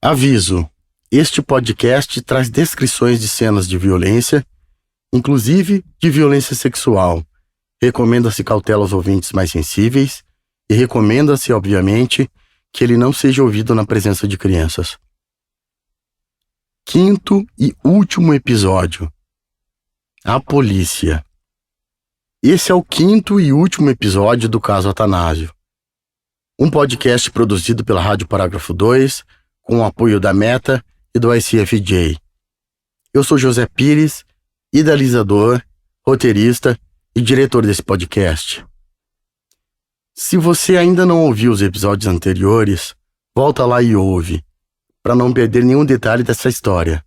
Aviso: este podcast traz descrições de cenas de violência, inclusive de violência sexual. Recomenda-se cautela aos ouvintes mais sensíveis e recomenda-se, obviamente, que ele não seja ouvido na presença de crianças. Quinto e último episódio: a polícia. Esse é o quinto e último episódio do caso Atanásio. Um podcast produzido pela Rádio Parágrafo 2, com o apoio da Meta e do ICFJ. Eu sou José Pires, idealizador, roteirista e diretor desse podcast. Se você ainda não ouviu os episódios anteriores, volta lá e ouve, para não perder nenhum detalhe dessa história.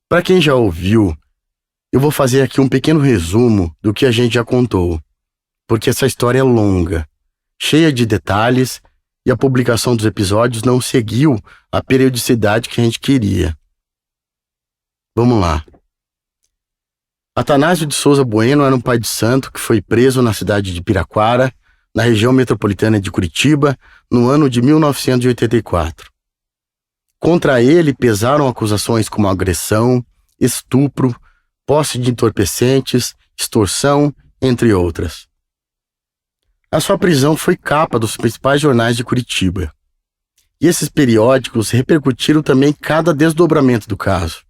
Para quem já ouviu, eu vou fazer aqui um pequeno resumo do que a gente já contou, porque essa história é longa, cheia de detalhes, e a publicação dos episódios não seguiu a periodicidade que a gente queria. Vamos lá. Atanásio de Souza Bueno era um pai de santo que foi preso na cidade de Piraquara, na região metropolitana de Curitiba, no ano de 1984. Contra ele pesaram acusações como agressão, estupro, posse de entorpecentes, extorsão, entre outras. A sua prisão foi capa dos principais jornais de Curitiba. E esses periódicos repercutiram também cada desdobramento do caso,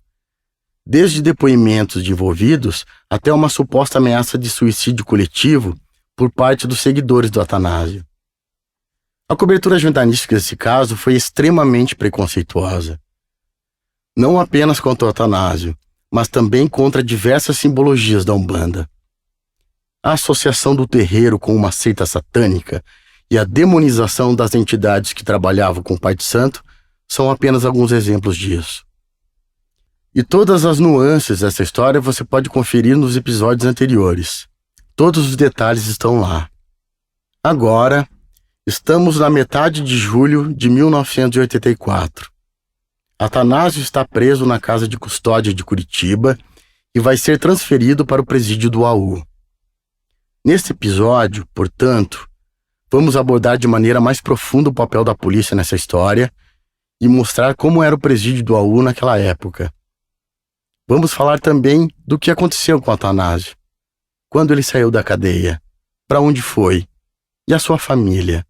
desde depoimentos de envolvidos até uma suposta ameaça de suicídio coletivo por parte dos seguidores do Atanásio. A cobertura jornalística desse caso foi extremamente preconceituosa. Não apenas contra o Atanásio, mas também contra diversas simbologias da Umbanda. A associação do terreiro com uma seita satânica e a demonização das entidades que trabalhavam com o Pai de Santo são apenas alguns exemplos disso. E todas as nuances dessa história você pode conferir nos episódios anteriores. Todos os detalhes estão lá. Agora, estamos na metade de julho de 1984. Atanásio está preso na casa de custódia de Curitiba e vai ser transferido para o presídio do AU. Neste episódio, portanto, vamos abordar de maneira mais profunda o papel da polícia nessa história e mostrar como era o presídio do AU naquela época. Vamos falar também do que aconteceu com Atanásio, quando ele saiu da cadeia, para onde foi e a sua família.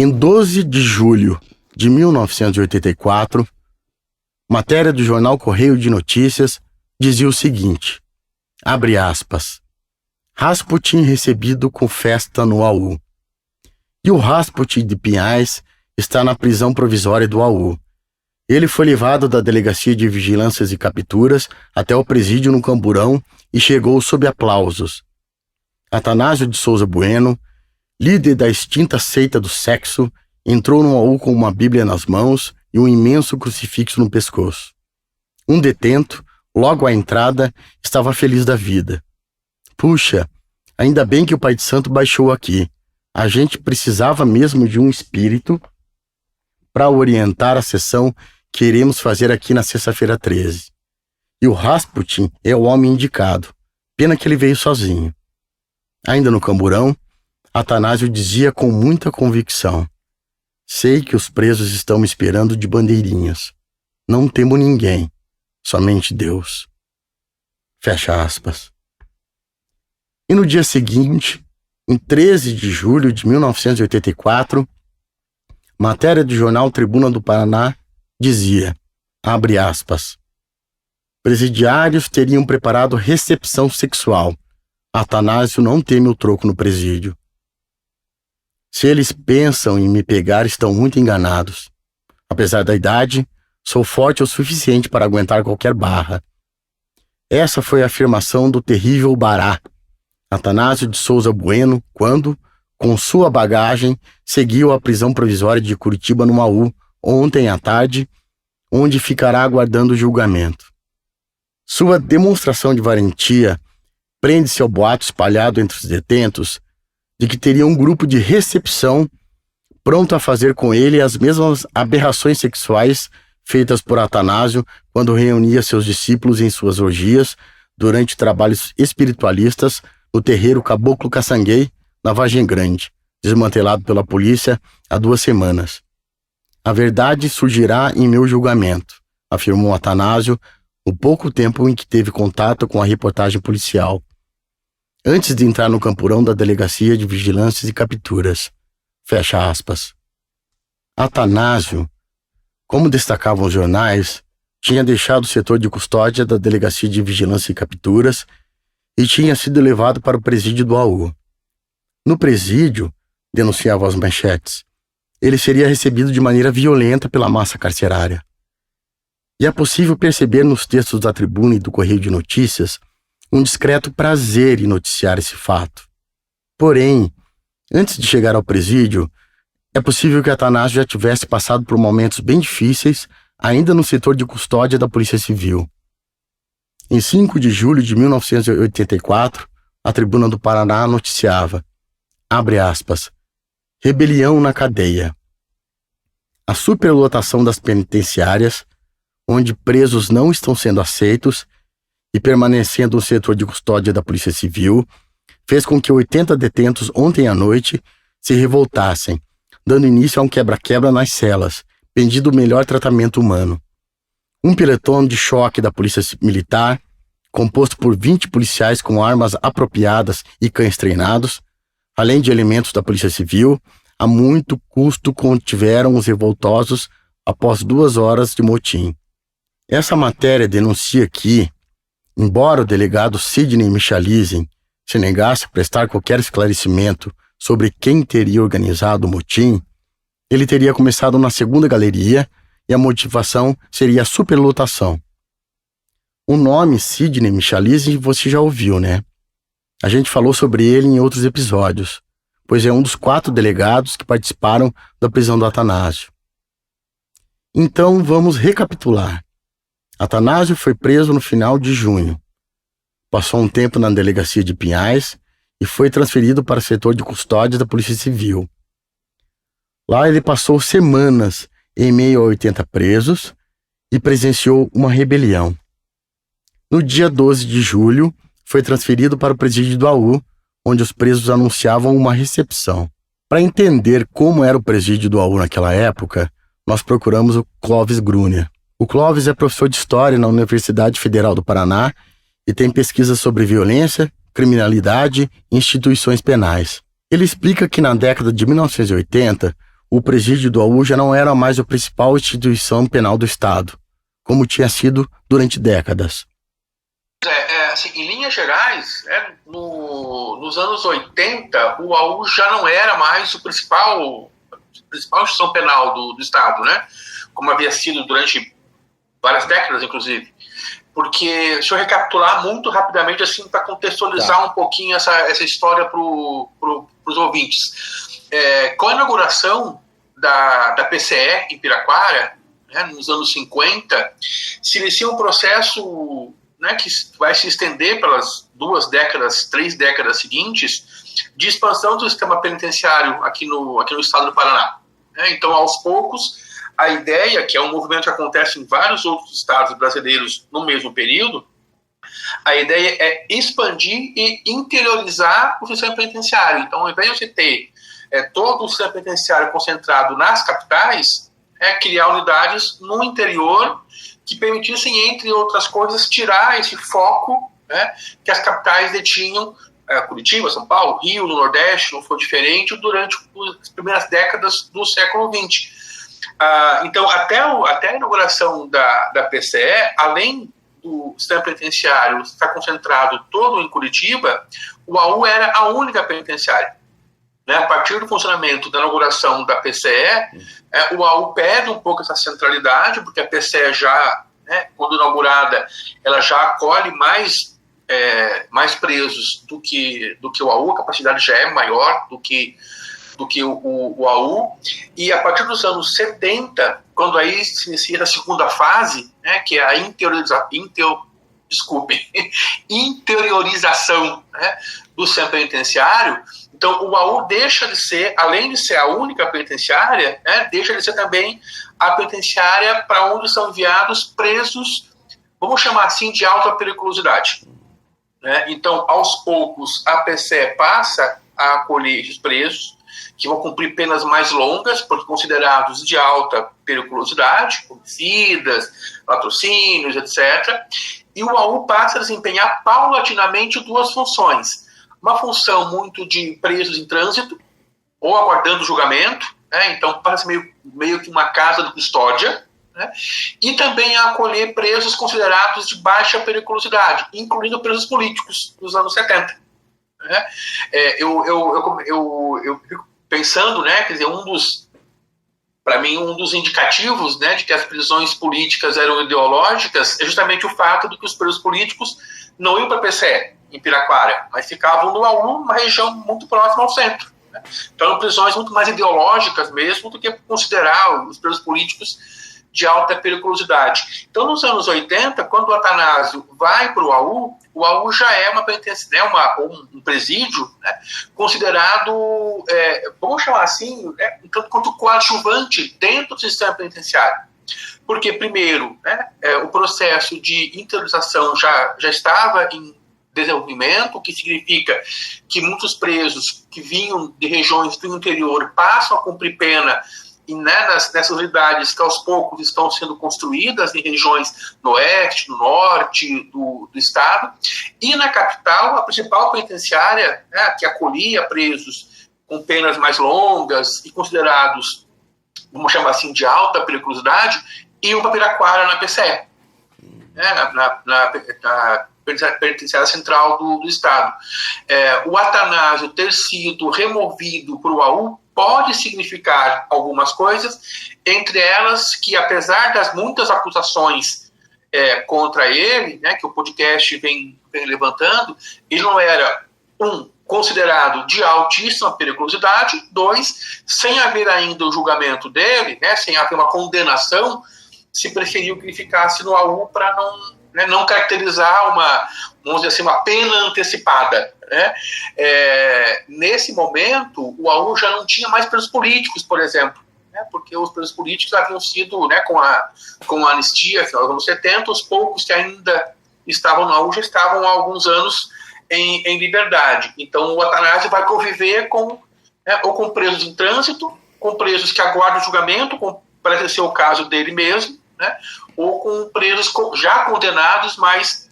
Em 12 de julho de 1984, matéria do jornal Correio de Notícias dizia o seguinte, abre aspas, Rasputin recebido com festa no AU. E o Rasputin de Pinhais está na prisão provisória do AU. Ele foi levado da Delegacia de Vigilâncias e Capturas até o presídio no Camburão e chegou sob aplausos. Atanásio de Souza Bueno, líder da extinta seita do sexo, entrou no AU com uma Bíblia nas mãos e um imenso crucifixo no pescoço. Um detento, logo à entrada, estava feliz da vida. Puxa, ainda bem que o Pai de Santo baixou aqui. A gente precisava mesmo de um espírito para orientar a sessão que iremos fazer aqui na sexta-feira 13. E o Rasputin é o homem indicado. Pena que ele veio sozinho. Ainda no Camburão, Atanásio dizia com muita convicção, sei que os presos estão me esperando de bandeirinhas. Não temo ninguém, somente Deus. Fecha aspas. E no dia seguinte, em 13 de julho de 1984, matéria do jornal Tribuna do Paraná dizia, abre aspas, presidiários teriam preparado recepção sexual. Atanásio não teme o troco no presídio. Se eles pensam em me pegar, estão muito enganados. Apesar da idade, sou forte o suficiente para aguentar qualquer barra. Essa foi a afirmação do terrível Bará, Atanásio de Souza Bueno, quando, com sua bagagem, seguiu à prisão provisória de Curitiba no AU ontem à tarde, onde ficará aguardando o julgamento. Sua demonstração de valentia prende-se ao boato espalhado entre os detentos de que teria um grupo de recepção pronto a fazer com ele as mesmas aberrações sexuais feitas por Atanásio quando reunia seus discípulos em suas orgias durante trabalhos espiritualistas no terreiro Caboclo Caçanguei, na Vargem Grande, desmantelado pela polícia há 2 semanas. A verdade surgirá em meu julgamento, afirmou Atanásio no pouco tempo em que teve contato com a reportagem policial, antes de entrar no campurão da Delegacia de Vigilâncias e Capturas. Fecha aspas. Atanásio, como destacavam os jornais, tinha deixado o setor de custódia da Delegacia de Vigilância e Capturas e tinha sido levado para o presídio do AU. No presídio, denunciavam as manchetes, ele seria recebido de maneira violenta pela massa carcerária. E é possível perceber nos textos da Tribuna e do Correio de Notícias um discreto prazer em noticiar esse fato. Porém, antes de chegar ao presídio, é possível que Atanásio já tivesse passado por momentos bem difíceis ainda no setor de custódia da Polícia Civil. Em 5 de julho de 1984, a Tribuna do Paraná noticiava, abre aspas, rebelião na cadeia. A superlotação das penitenciárias, onde presos não estão sendo aceitos e permanecendo no setor de custódia da Polícia Civil, fez com que 80 detentos ontem à noite se revoltassem, dando início a um quebra-quebra nas celas, pedindo o melhor tratamento humano. Um pelotão de choque da Polícia Militar, composto por 20 policiais com armas apropriadas e cães treinados, além de elementos da Polícia Civil, a muito custo contiveram os revoltosos após 2 horas de motim. Essa matéria denuncia que, embora o delegado Sidney Michalisen se negasse a prestar qualquer esclarecimento sobre quem teria organizado o motim, ele teria começado na segunda galeria e a motivação seria a superlotação. O nome Sidney Michalisen você já ouviu, né? A gente falou sobre ele em outros episódios, pois é um dos 4 delegados que participaram da prisão do Atanásio. Então vamos recapitular. Atanásio foi preso no final de junho. Passou um tempo na delegacia de Pinhais e foi transferido para o setor de custódia da Polícia Civil. Lá ele passou semanas em meio a 80 presos e presenciou uma rebelião. No dia 12 de julho, foi transferido para o presídio do AU, onde os presos anunciavam uma recepção. Para entender como era o presídio do AU naquela época, nós procuramos o Clóvis Gruner. O Clóvis é professor de História na Universidade Federal do Paraná e tem pesquisas sobre violência, criminalidade e instituições penais. Ele explica que na década de 1980, o presídio do AU já não era mais a principal instituição penal do Estado, como tinha sido durante décadas. Assim, em linhas gerais, nos anos 80, o AU já não era mais a principal instituição penal do Estado, né? Como havia sido durante várias décadas, inclusive. Porque, deixa eu recapitular muito rapidamente, assim, para contextualizar um pouquinho essa história para os ouvintes. Com a inauguração da PCE em Piraquara, né, nos anos 50, se inicia um processo, né, que vai se estender pelas 3 décadas seguintes, de expansão do sistema penitenciário aqui no estado do Paraná. Então, aos poucos, a ideia, que é um movimento que acontece em vários outros estados brasileiros no mesmo período, a ideia é expandir e interiorizar o sistema penitenciário. Então, ao invés de você ter todo o sistema penitenciário concentrado nas capitais, criar unidades no interior que permitissem, entre outras coisas, tirar esse foco, né, que as capitais detinham, Curitiba, São Paulo, Rio, no Nordeste, não foi diferente, durante as primeiras décadas do século XX. Então, até a inauguração da PCE, além do sistema penitenciário estar concentrado todo em Curitiba, o AU era a única penitenciária. Né? A partir do funcionamento da inauguração da PCE, o AU perde um pouco essa centralidade, porque a PCE já né, quando inaugurada, ela já acolhe mais presos do que o AU, a capacidade já é maior do que o AU, e a partir dos anos 70, quando aí se inicia a segunda fase, né, que é a interiorização, né, do centro penitenciário. Então o AU deixa de ser, além de ser a única penitenciária, né, deixa de ser também a penitenciária para onde são enviados presos, vamos chamar assim, de alta periculosidade. Né? Então, aos poucos, a PCE passa a acolher esses presos, que vão cumprir penas mais longas, porque considerados de alta periculosidade, homicidas, latrocínios, etc. E o AU passa a desempenhar paulatinamente duas funções. Uma função muito de presos em trânsito, ou aguardando julgamento, né? Então passa meio que uma casa de custódia, né? E também a acolher presos considerados de baixa periculosidade, incluindo presos políticos dos anos 70. Né? Eu fico pensando, né, quer dizer, para mim, um dos indicativos, né, de que as prisões políticas eram ideológicas é justamente o fato de que os presos políticos não iam para a PCE, em Piraquara, mas ficavam no AU, uma região muito próxima ao centro. Né? Então, eram prisões muito mais ideológicas mesmo do que considerar os presos políticos de alta periculosidade. Então, nos anos 80, quando o Atanásio vai para o AU já é uma penitenciária, um presídio, né, considerado, vamos chamar assim, um tanto quanto coadjuvante dentro do sistema penitenciário. Porque, primeiro, né, o processo de interiorização já estava em desenvolvimento, o que significa que muitos presos que vinham de regiões do interior passam a cumprir pena nessas unidades que aos poucos estão sendo construídas em regiões no oeste, no norte do estado, e na capital, a principal penitenciária, né, que acolhia presos com penas mais longas e considerados, vamos chamar assim, de alta periculosidade, e uma Piraquara na PCE, né, na penitenciária central do estado. O Atanásio ter sido removido para o AU pode significar algumas coisas, entre elas que, apesar das muitas acusações contra ele, né, que o podcast vem levantando, ele não era, considerado de altíssima periculosidade, 2, sem haver ainda o julgamento dele, né, sem haver uma condenação, se preferiu que ele ficasse no AU para não caracterizar vamos dizer assim, uma pena antecipada. Né? Nesse momento, o AU já não tinha mais presos políticos, por exemplo, né? Porque os presos políticos haviam sido, né, com a anistia, final dos anos 70, os poucos que ainda estavam no AU já estavam há alguns anos em liberdade. Então, o Atanásio vai conviver ou com presos em trânsito, com presos que aguardam julgamento, parece ser o caso dele mesmo, né? Ou com presos já condenados, mas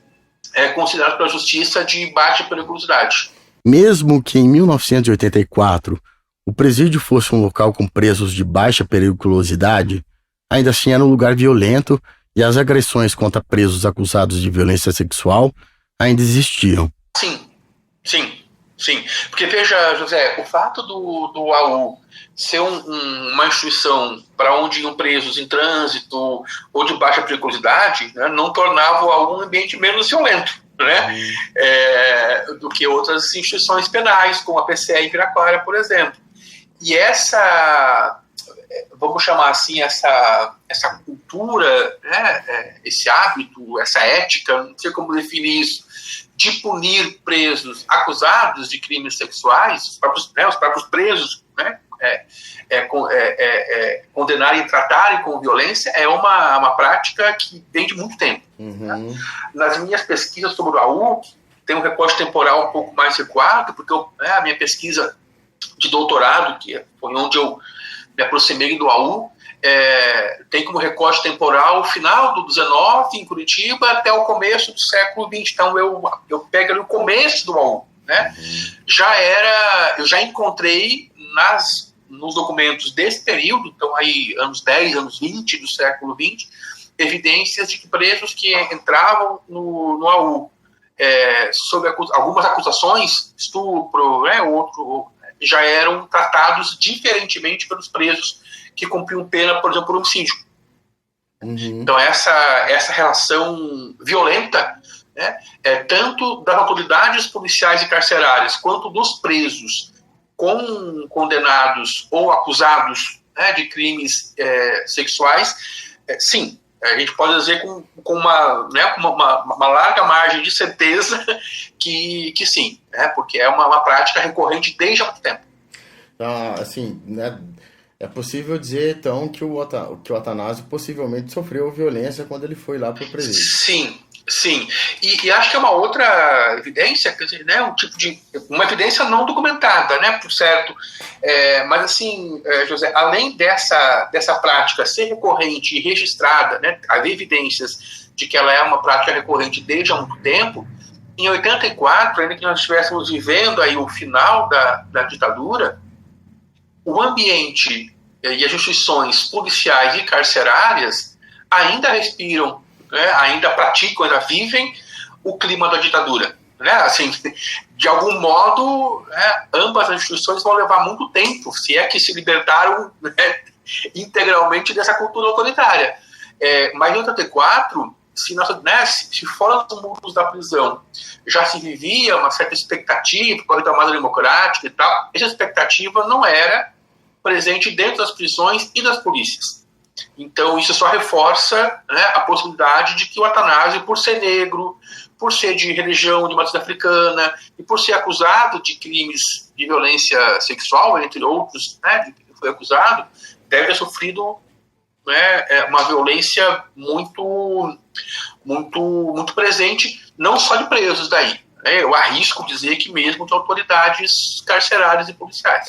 considerados pela justiça de baixa periculosidade. Mesmo que em 1984 o presídio fosse um local com presos de baixa periculosidade, ainda assim era um lugar violento e as agressões contra presos acusados de violência sexual ainda existiam. Sim. Porque, veja, José, o fato do AU ser uma instituição para onde iam presos em trânsito ou de baixa periculosidade, né, não tornava o AU um ambiente menos violento, né, do que outras instituições penais, como a PCE em Piraquara, por exemplo. E vamos chamar assim, essa cultura, né, esse hábito, essa ética, não sei como definir isso, de punir presos acusados de crimes sexuais, os próprios presos, né, condenarem e tratarem com violência, é uma prática que vem de muito tempo. Né? Nas minhas pesquisas sobre o AU, tem um recorte temporal um pouco mais recuado, porque a minha pesquisa de doutorado, que foi onde eu me aproximei do AU, tem como recorte temporal o final do 19 em Curitiba até o começo do século XX. Então eu pego ali o começo do AU, né? Eu já encontrei nos documentos desse período, então aí anos 10, anos 20 do século XX, evidências de que presos que entravam no AU sob algumas acusações, estupro, já eram tratados diferentemente pelos presos que cumpriam pena, por exemplo, por homicídio. Então essa relação violenta, né, tanto das autoridades policiais e carcerárias quanto dos presos com condenados ou acusados, né, de crimes sexuais, sim, a gente pode dizer com uma larga margem de certeza que sim, né, porque é uma prática recorrente desde há muito tempo. Assim, né, é possível dizer, então, que o Atanásio possivelmente sofreu violência quando ele foi lá para o presídio. Sim. E acho que é uma outra evidência, quer dizer, né, uma evidência não documentada, né, por certo. Mas assim, José, além dessa prática ser recorrente e registrada, né, haver evidências de que ela é uma prática recorrente desde há muito tempo, em 84, ainda que nós estivéssemos vivendo aí o final da ditadura, o ambiente e as instituições policiais e carcerárias ainda respiram, né, ainda praticam, ainda vivem o clima da ditadura. Né? Assim, de algum modo, né, ambas as instituições vão levar muito tempo, se é que se libertaram, né, integralmente dessa cultura autoritária. Mas em 84, se fora dos muros da prisão já se vivia uma certa expectativa com a retomada democrática e tal, essa expectativa não era presente dentro das prisões e das polícias. Então isso só reforça, né, a possibilidade de que o Atanásio, por ser negro, por ser de religião de matriz africana e por ser acusado de crimes de violência sexual, entre outros, né, de que foi acusado, deve ter sofrido, né, uma violência muito presente, não só de presos daí. Né, eu arrisco dizer que mesmo de autoridades carcerárias e policiais.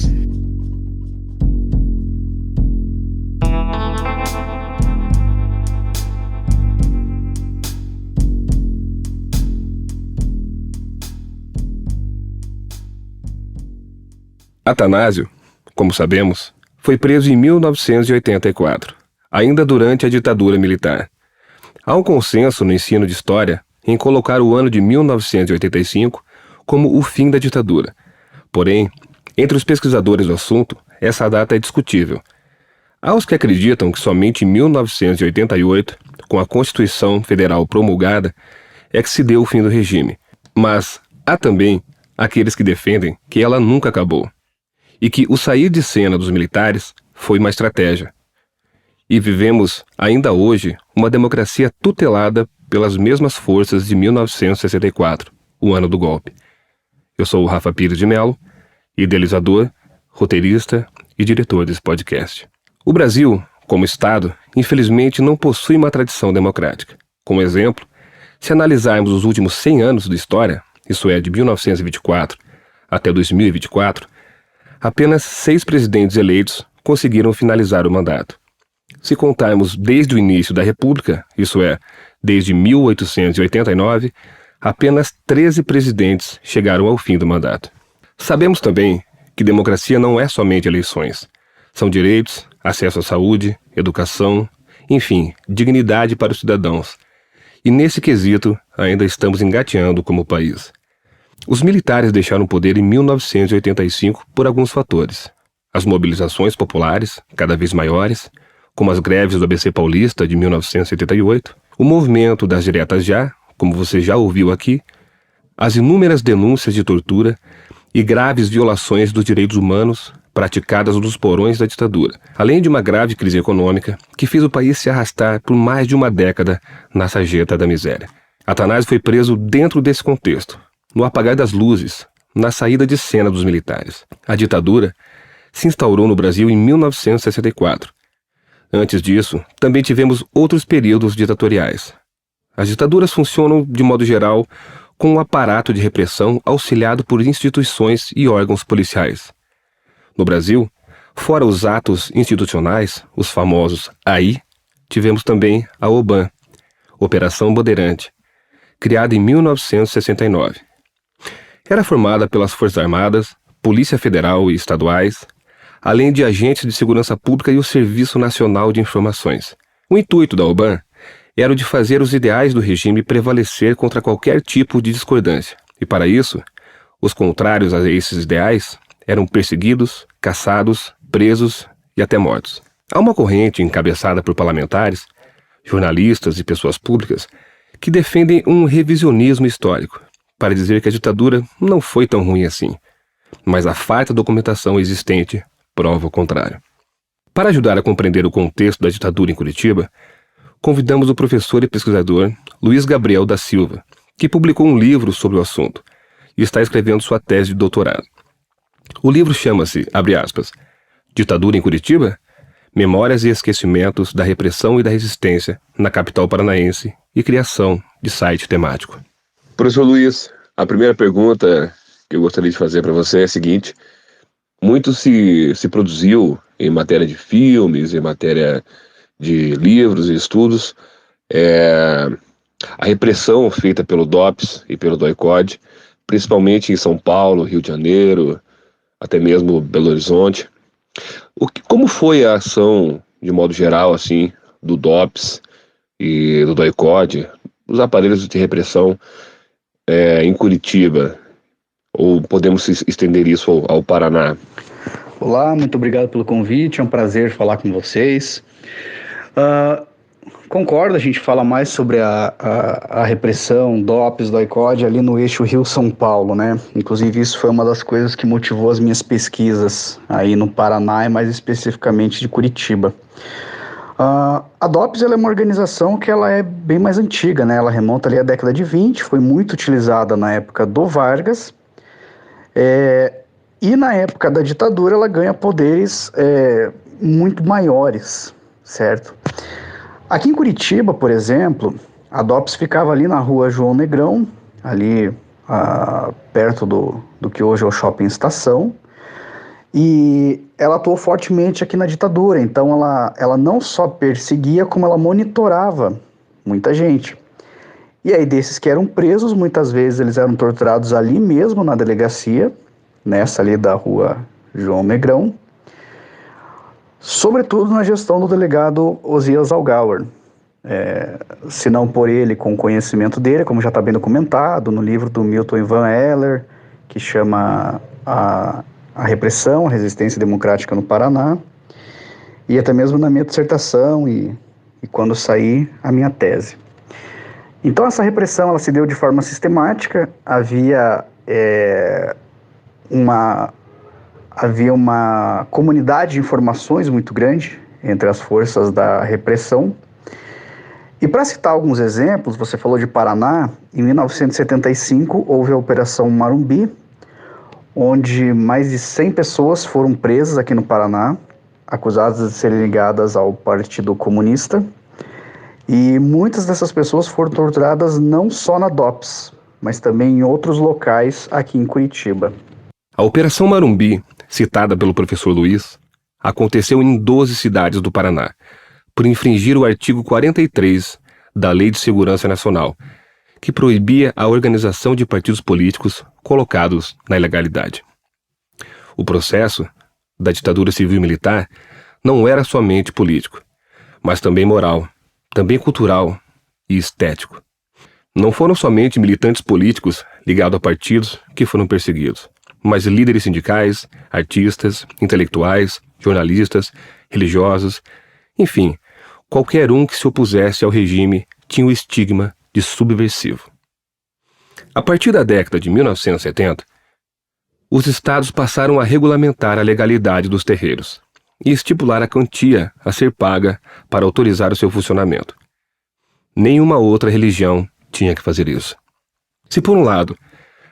Atanásio, como sabemos, foi preso em 1984, ainda durante a ditadura militar. Há um consenso no ensino de história em colocar o ano de 1985 como o fim da ditadura. Porém, entre os pesquisadores do assunto, essa data é discutível. Há os que acreditam que somente em 1988, com a Constituição Federal promulgada, é que se deu o fim do regime. Mas há também aqueles que defendem que ela nunca acabou e que o sair de cena dos militares foi uma estratégia. E vivemos, ainda hoje, uma democracia tutelada pelas mesmas forças de 1964, o ano do golpe. Eu sou o Rafa Pires de Mello, idealizador, roteirista e diretor desse podcast. O Brasil, como Estado, infelizmente não possui uma tradição democrática. Como exemplo, se analisarmos os últimos 100 anos de história, isso é, de 1924 até 2024, apenas 6 presidentes eleitos conseguiram finalizar o mandato. Se contarmos desde o início da República, isso é, desde 1889, apenas 13 presidentes chegaram ao fim do mandato. Sabemos também que democracia não é somente eleições. São direitos, acesso à saúde, educação, enfim, dignidade para os cidadãos. E nesse quesito, ainda estamos engateando como país. Os militares deixaram o poder em 1985 por alguns fatores. As mobilizações populares, cada vez maiores, como as greves do ABC Paulista de 1978, o movimento das diretas já, como você já ouviu aqui, as inúmeras denúncias de tortura e graves violações dos direitos humanos praticadas nos porões da ditadura, além de uma grave crise econômica que fez o país se arrastar por mais de uma década na sarjeta da miséria. Atanásio foi preso dentro desse contexto, no apagar das luzes, na saída de cena dos militares. A ditadura se instaurou no Brasil em 1964. Antes disso, também tivemos outros períodos ditatoriais. As ditaduras funcionam, de modo geral, com um aparato de repressão auxiliado por instituições e órgãos policiais. No Brasil, fora os atos institucionais, os famosos AI, tivemos também a OBAN, Operação Bandeirante, criada em 1969. Era formada pelas Forças Armadas, Polícia Federal e estaduais, além de agentes de segurança pública e o Serviço Nacional de Informações. O intuito da OBAN era o de fazer os ideais do regime prevalecer contra qualquer tipo de discordância. E para isso, os contrários a esses ideais eram perseguidos, caçados, presos e até mortos. Há uma corrente encabeçada por parlamentares, jornalistas e pessoas públicas que defendem um revisionismo histórico, para dizer que a ditadura não foi tão ruim assim, mas a farta documentação existente prova o contrário. Para ajudar a compreender o contexto da ditadura em Curitiba, convidamos o professor e pesquisador Luiz Gabriel da Silva, que publicou um livro sobre o assunto e está escrevendo sua tese de doutorado. O livro chama-se, abre aspas, Ditadura em Curitiba? Memórias e esquecimentos da repressão e da resistência na capital paranaense e criação de site temático. Professor Luiz, a primeira pergunta que eu gostaria de fazer para você é a seguinte: muito se produziu em matéria de filmes, em matéria de livros e estudos, a repressão feita pelo DOPS e pelo DOI-CODE, principalmente em São Paulo, Rio de Janeiro, até mesmo Belo Horizonte. Como foi a ação, de modo geral, assim, do DOPS e do DOI-CODE, os aparelhos de repressão em Curitiba? Ou podemos estender isso ao Paraná? Olá, muito obrigado pelo convite, é um prazer falar com vocês. Concordo, a gente fala mais sobre a repressão, DOPS, DOI-CODE ali no eixo Rio-São Paulo, né? Inclusive isso foi uma das coisas que motivou as minhas pesquisas aí no Paraná e mais especificamente de Curitiba. A DOPS ela é uma organização que ela é bem mais antiga, né? Ela remonta ali à década de 20, foi muito utilizada na época do Vargas, e na época da ditadura ela ganha poderes muito maiores, certo? Aqui em Curitiba, por exemplo, a DOPS ficava ali na rua João Negrão, ali perto do que hoje é o Shopping Estação, e ela atuou fortemente aqui na ditadura, então ela não só perseguia, como ela monitorava muita gente. E aí desses que eram presos, muitas vezes eles eram torturados ali mesmo na delegacia, nessa ali da rua João Negrão, sobretudo na gestão do delegado Osias Algauer. Se não por ele, com o conhecimento dele, como já está bem documentado no livro do Milton Ivan Heller, que chama a Repressão, a Resistência Democrática no Paraná, e até mesmo na minha dissertação e quando sair a minha tese. Então essa repressão ela se deu de forma sistemática, havia uma comunidade de informações muito grande entre as forças da repressão. E para citar alguns exemplos, você falou de Paraná, em 1975 houve a Operação Marumbi, onde mais de 100 pessoas foram presas aqui no Paraná, acusadas de serem ligadas ao Partido Comunista, e muitas dessas pessoas foram torturadas não só na DOPS, mas também em outros locais aqui em Curitiba. A Operação Marumbi, citada pelo professor Luiz, aconteceu em 12 cidades do Paraná, por infringir o artigo 43 da Lei de Segurança Nacional, que proibia a organização de partidos políticos colocados na ilegalidade. O processo da ditadura civil-militar não era somente político, mas também moral, também cultural e estético. Não foram somente militantes políticos ligados a partidos que foram perseguidos, mas líderes sindicais, artistas, intelectuais, jornalistas, religiosos, enfim, qualquer um que se opusesse ao regime tinha o estigma de subversivo. A partir da década de 1970, os estados passaram a regulamentar a legalidade dos terreiros e estipular a quantia a ser paga para autorizar o seu funcionamento. Nenhuma outra religião tinha que fazer isso. Se por um lado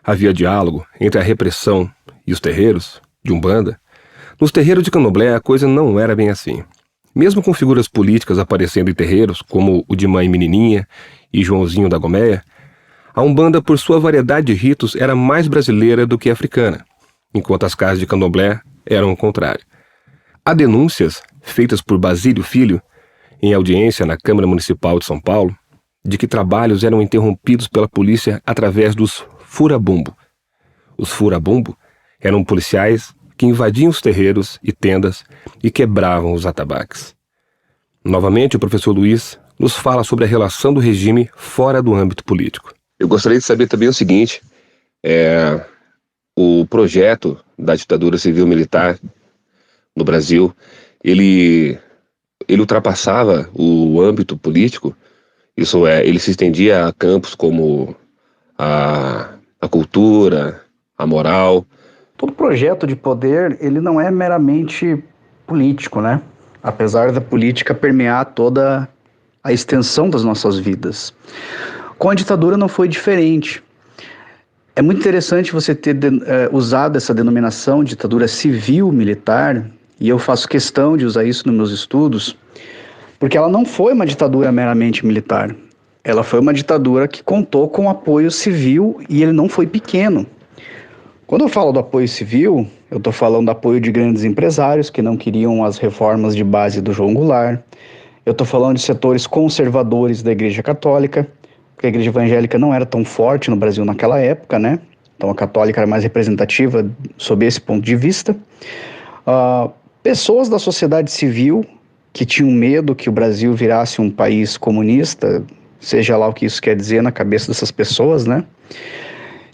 havia diálogo entre a repressão e os terreiros de Umbanda, nos terreiros de Candomblé a coisa não era bem assim. Mesmo com figuras políticas aparecendo em terreiros, como o de Mãe Menininha e Joãozinho da Gomeia, a Umbanda, por sua variedade de ritos, era mais brasileira do que africana, enquanto as casas de Candomblé eram o contrário. Há denúncias, feitas por Basílio Filho, em audiência na Câmara Municipal de São Paulo, de que trabalhos eram interrompidos pela polícia através dos furabumbo. Os furabumbo eram policiais que invadiam os terreiros e tendas e quebravam os atabaques. Novamente, o professor Luiz nos fala sobre a relação do regime fora do âmbito político. Eu gostaria de saber também o seguinte: o projeto da ditadura civil-militar no Brasil, ele ele ultrapassava o âmbito político, isso é, ele se estendia a campos como a cultura, a moral. Todo projeto de poder, ele não é meramente político, né? Apesar da política permear toda a extensão das nossas vidas. Com a ditadura não foi diferente. É muito interessante você ter usado essa denominação ditadura civil-militar, e eu faço questão de usar isso nos meus estudos, porque ela não foi uma ditadura meramente militar. Ela foi uma ditadura que contou com apoio civil, e ele não foi pequeno. Quando eu falo do apoio civil, eu estou falando do apoio de grandes empresários que não queriam as reformas de base do João Goulart. Eu estou falando de setores conservadores da Igreja Católica, porque a Igreja Evangélica não era tão forte no Brasil naquela época, né? Então a católica era mais representativa sob esse ponto de vista. Pessoas da sociedade civil que tinham medo que o Brasil virasse um país comunista, seja lá o que isso quer dizer na cabeça dessas pessoas, né?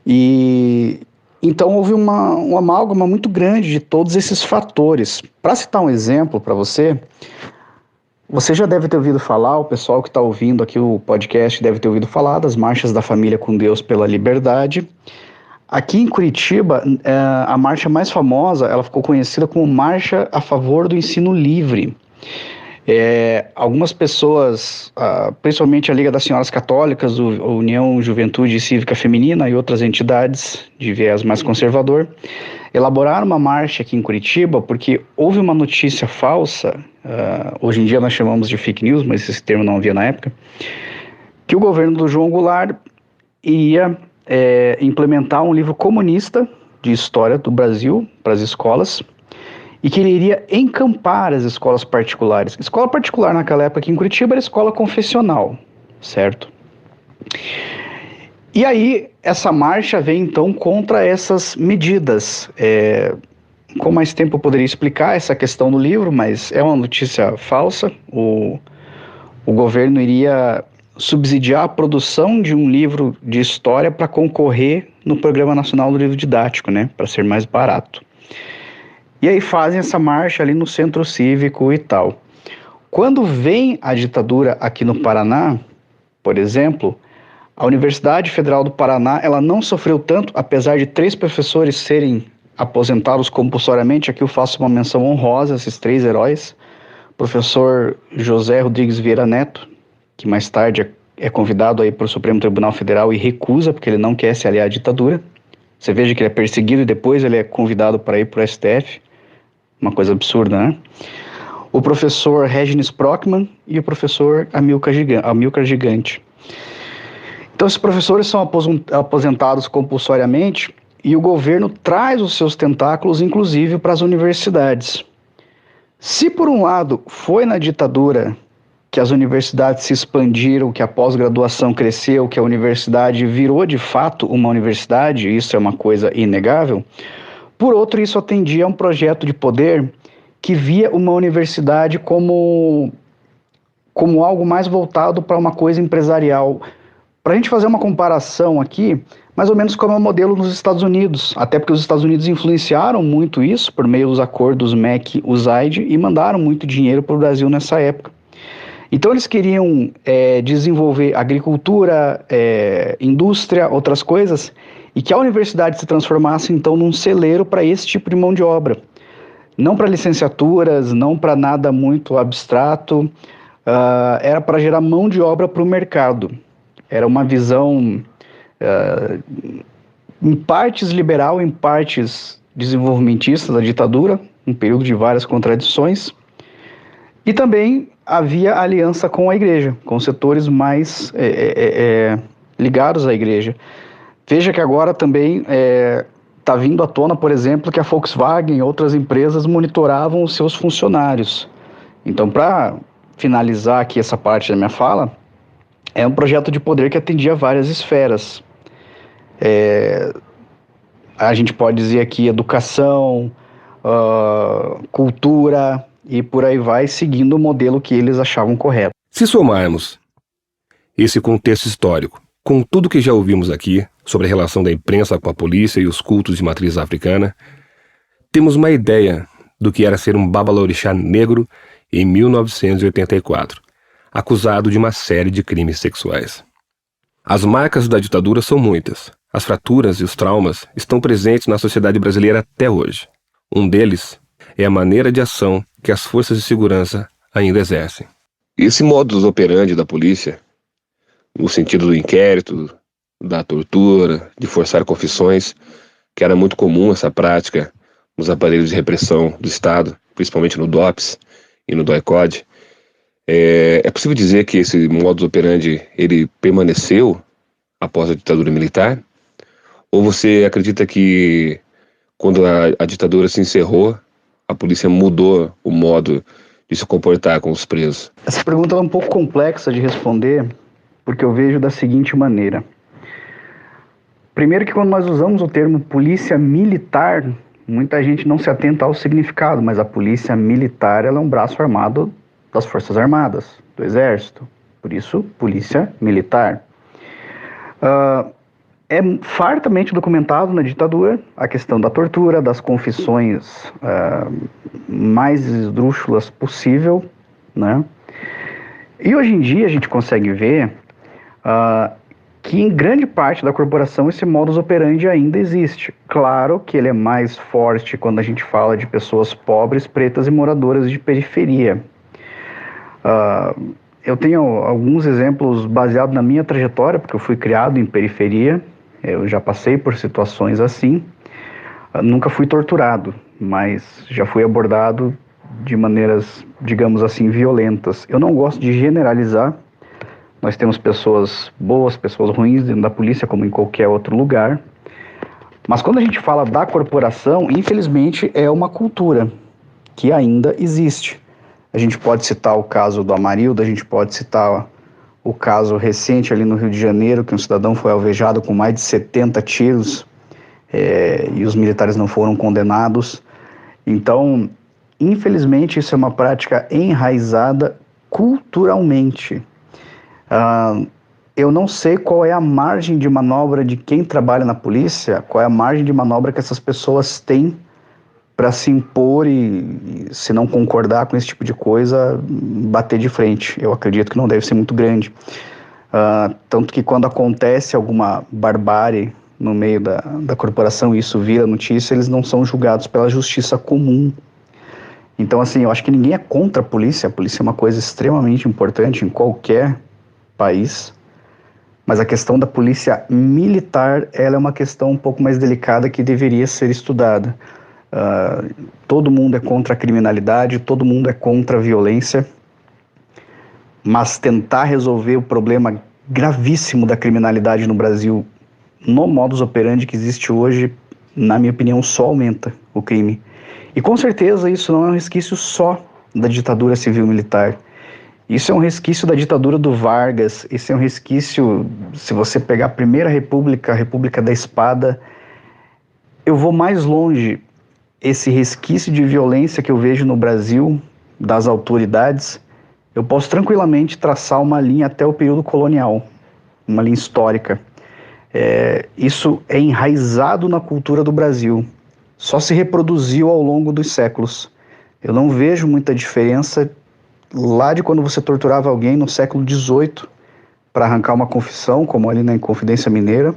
E então houve uma amálgama muito grande de todos esses fatores. Para citar um exemplo para você já deve ter ouvido falar, o pessoal que está ouvindo aqui o podcast deve ter ouvido falar das Marchas da Família com Deus pela Liberdade. Aqui em Curitiba, a marcha mais famosa, ela ficou conhecida como Marcha a Favor do Ensino Livre. Algumas pessoas, principalmente a Liga das Senhoras Católicas, a União Juventude Cívica Feminina e outras entidades de viés mais conservador, elaboraram uma marcha aqui em Curitiba porque houve uma notícia falsa, hoje em dia nós chamamos de fake news, mas esse termo não havia na época, que o governo do João Goulart ia implementar um livro comunista de história do Brasil para as escolas, e que ele iria encampar as escolas particulares. Escola particular naquela época aqui em Curitiba era escola confessional, certo? E aí, essa marcha vem então contra essas medidas. Com mais tempo eu poderia explicar essa questão do livro, mas é uma notícia falsa. O governo iria subsidiar a produção de um livro de história para concorrer no Programa Nacional do Livro Didático, né? Para ser mais barato. E aí fazem essa marcha ali no centro cívico e tal. Quando vem a ditadura aqui no Paraná, por exemplo, a Universidade Federal do Paraná, ela não sofreu tanto, apesar de 3 professores serem aposentados compulsoriamente. Aqui eu faço uma menção honrosa a esses 3 heróis. O professor José Rodrigues Vieira Neto, que mais tarde é convidado aí para o Supremo Tribunal Federal e recusa, porque ele não quer se aliar à ditadura. Você veja que ele é perseguido e depois ele é convidado para ir para o STF. Uma coisa absurda, né? O professor Regines Prockmann e o professor Amilcar Gigante. Então, esses professores são aposentados compulsoriamente e o governo traz os seus tentáculos, inclusive, para as universidades. Se, por um lado, foi na ditadura que as universidades se expandiram, que a pós-graduação cresceu, que a universidade virou, de fato, uma universidade, isso é uma coisa inegável. Por outro, isso atendia a um projeto de poder que via uma universidade como algo mais voltado para uma coisa empresarial. Para a gente fazer uma comparação aqui, mais ou menos como é o modelo nos Estados Unidos, até porque os Estados Unidos influenciaram muito isso por meio dos acordos MEC-USAID e mandaram muito dinheiro para o Brasil nessa época. Então eles queriam desenvolver agricultura, indústria, outras coisas, e que a universidade se transformasse então num celeiro para esse tipo de mão de obra. Não para licenciaturas, não para nada muito abstrato, era para gerar mão de obra para o mercado. Era uma visão em partes liberal, em partes desenvolvimentista da ditadura, um período de várias contradições. E também havia aliança com a igreja, com setores mais ligados à igreja. Veja que agora também está vindo à tona, por exemplo, que a Volkswagen e outras empresas monitoravam os seus funcionários. Então, para finalizar aqui essa parte da minha fala, é um projeto de poder que atendia várias esferas. A gente pode dizer aqui educação, cultura e por aí vai, seguindo o modelo que eles achavam correto. Se somarmos esse contexto histórico com tudo que já ouvimos aqui sobre a relação da imprensa com a polícia e os cultos de matriz africana, temos uma ideia do que era ser um babalorixá negro em 1984, acusado de uma série de crimes sexuais. As marcas da ditadura são muitas. As fraturas e os traumas estão presentes na sociedade brasileira até hoje. Um deles é a maneira de ação que as forças de segurança ainda exercem. Esse modus operandi da polícia, no sentido do inquérito, da tortura, de forçar confissões, que era muito comum essa prática nos aparelhos de repressão do Estado, principalmente no DOPS e no DOI-CODE, é possível dizer que esse modus operandi ele permaneceu após a ditadura militar? Ou você acredita que quando a ditadura se encerrou, a polícia mudou o modo de se comportar com os presos? Essa pergunta é um pouco complexa de responder, porque eu vejo da seguinte maneira. Primeiro que quando nós usamos o termo polícia militar, muita gente não se atenta ao significado, mas a polícia militar ela é um braço armado das Forças Armadas, do Exército. Por isso, polícia militar. É fartamente documentado na ditadura a questão da tortura, das confissões mais esdrúxulas possível, né? E hoje em dia a gente consegue ver que em grande parte da corporação esse modus operandi ainda existe. Claro que ele é mais forte quando a gente fala de pessoas pobres, pretas e moradoras de periferia. Eu tenho alguns exemplos baseados na minha trajetória, porque eu fui criado em periferia, eu já passei por situações assim, nunca fui torturado, mas já fui abordado de maneiras, digamos assim, violentas. Eu não gosto de generalizar. Nós temos pessoas boas, pessoas ruins dentro da polícia, como em qualquer outro lugar. Mas quando a gente fala da corporação, infelizmente é uma cultura que ainda existe. A gente pode citar o caso do Amarildo, a gente pode citar o caso recente ali no Rio de Janeiro, que um cidadão foi alvejado com mais de 70 tiros e os militares não foram condenados. Então, infelizmente, isso é uma prática enraizada culturalmente. Eu não sei qual é a margem de manobra de quem trabalha na polícia, qual é a margem de manobra que essas pessoas têm para se impor e, se não concordar com esse tipo de coisa, bater de frente. Eu acredito que não deve ser muito grande. Tanto que quando acontece alguma barbárie no meio da corporação e isso vira notícia, eles não são julgados pela justiça comum. Então, assim, eu acho que ninguém é contra a polícia é uma coisa extremamente importante em qualquer país, mas a questão da polícia militar, ela é uma questão um pouco mais delicada que deveria ser estudada. Todo mundo é contra a criminalidade, todo mundo é contra a violência, mas tentar resolver o problema gravíssimo da criminalidade no Brasil, no modus operandi que existe hoje, na minha opinião, só aumenta o crime. E com certeza isso não é um resquício só da ditadura civil-militar. Isso é um resquício da ditadura do Vargas, isso é um resquício, se você pegar a Primeira República, a República da Espada, eu vou mais longe. Esse resquício de violência que eu vejo no Brasil, das autoridades, eu posso tranquilamente traçar uma linha até o período colonial, uma linha histórica. Isso é enraizado na cultura do Brasil, só se reproduziu ao longo dos séculos. Eu não vejo muita diferença lá de quando você torturava alguém no século XVIII para arrancar uma confissão, como ali na Inconfidência Mineira,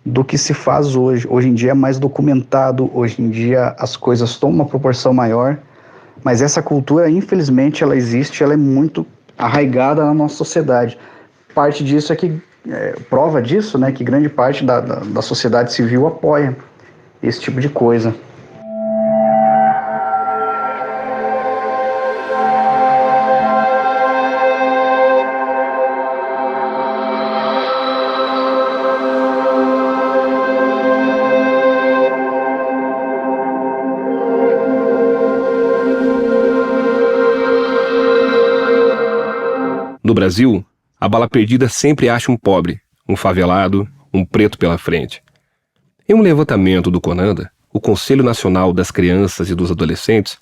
do que se faz hoje. Hoje em dia é mais documentado, hoje em dia as coisas tomam uma proporção maior, mas essa cultura, infelizmente, ela existe, ela é muito arraigada na nossa sociedade. Parte disso prova disso, né, que grande parte da sociedade civil apoia esse tipo de coisa. No Brasil, a bala perdida sempre acha um pobre, um favelado, um preto pela frente. Em um levantamento do CONANDA, o Conselho Nacional das Crianças e dos Adolescentes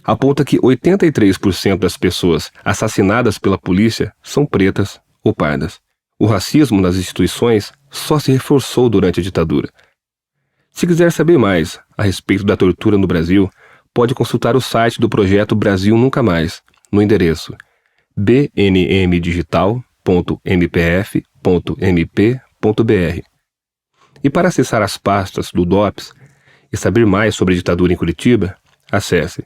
aponta que 83% das pessoas assassinadas pela polícia são pretas ou pardas. O racismo nas instituições só se reforçou durante a ditadura. Se quiser saber mais a respeito da tortura no Brasil, pode consultar o site do projeto Brasil Nunca Mais, no endereço bnmdigital.mpf.mp.br. E para acessar as pastas do DOPS e saber mais sobre a ditadura em Curitiba, acesse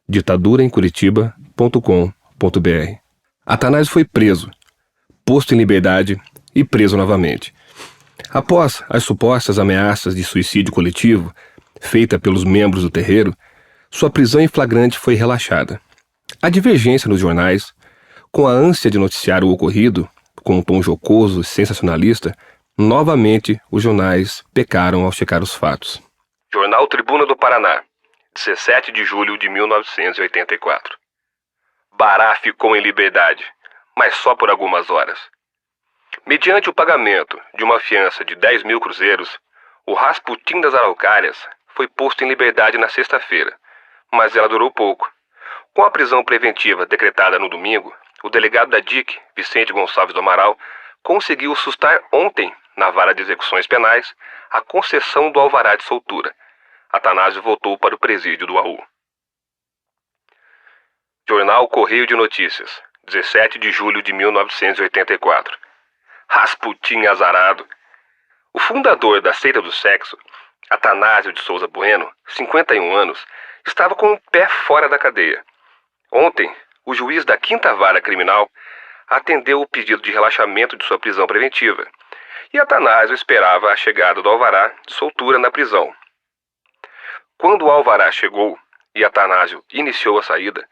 ditaduraemcuritiba.com.br. Atanásio foi preso, posto em liberdade e preso novamente. Após as supostas ameaças de suicídio coletivo feita pelos membros do terreiro, sua prisão em flagrante foi relaxada. A divergência nos jornais, com a ânsia de noticiar o ocorrido, com um tom jocoso e sensacionalista, novamente os jornais pecaram ao checar os fatos. Jornal Tribuna do Paraná, 17 de julho de 1984. Bará ficou em liberdade, mas só por algumas horas. Mediante o pagamento de uma fiança de 10 mil cruzeiros, o Rasputin das Araucárias foi posto em liberdade na sexta-feira, mas ela durou pouco. Com a prisão preventiva decretada no domingo, o delegado da DIC, Vicente Gonçalves do Amaral, conseguiu sustar ontem, na vara de execuções penais, a concessão do alvará de soltura. Atanásio voltou para o presídio do AU. Jornal Correio de Notícias, 17 de julho de 1984. Rasputin azarado. O fundador da seita do sexo, Atanásio de Souza Bueno, 51 anos, estava com o pé fora da cadeia. Ontem, o juiz da 5ª Vara Criminal atendeu o pedido de relaxamento de sua prisão preventiva e Atanásio esperava a chegada do alvará de soltura na prisão. Quando o alvará chegou e Atanásio iniciou a saída,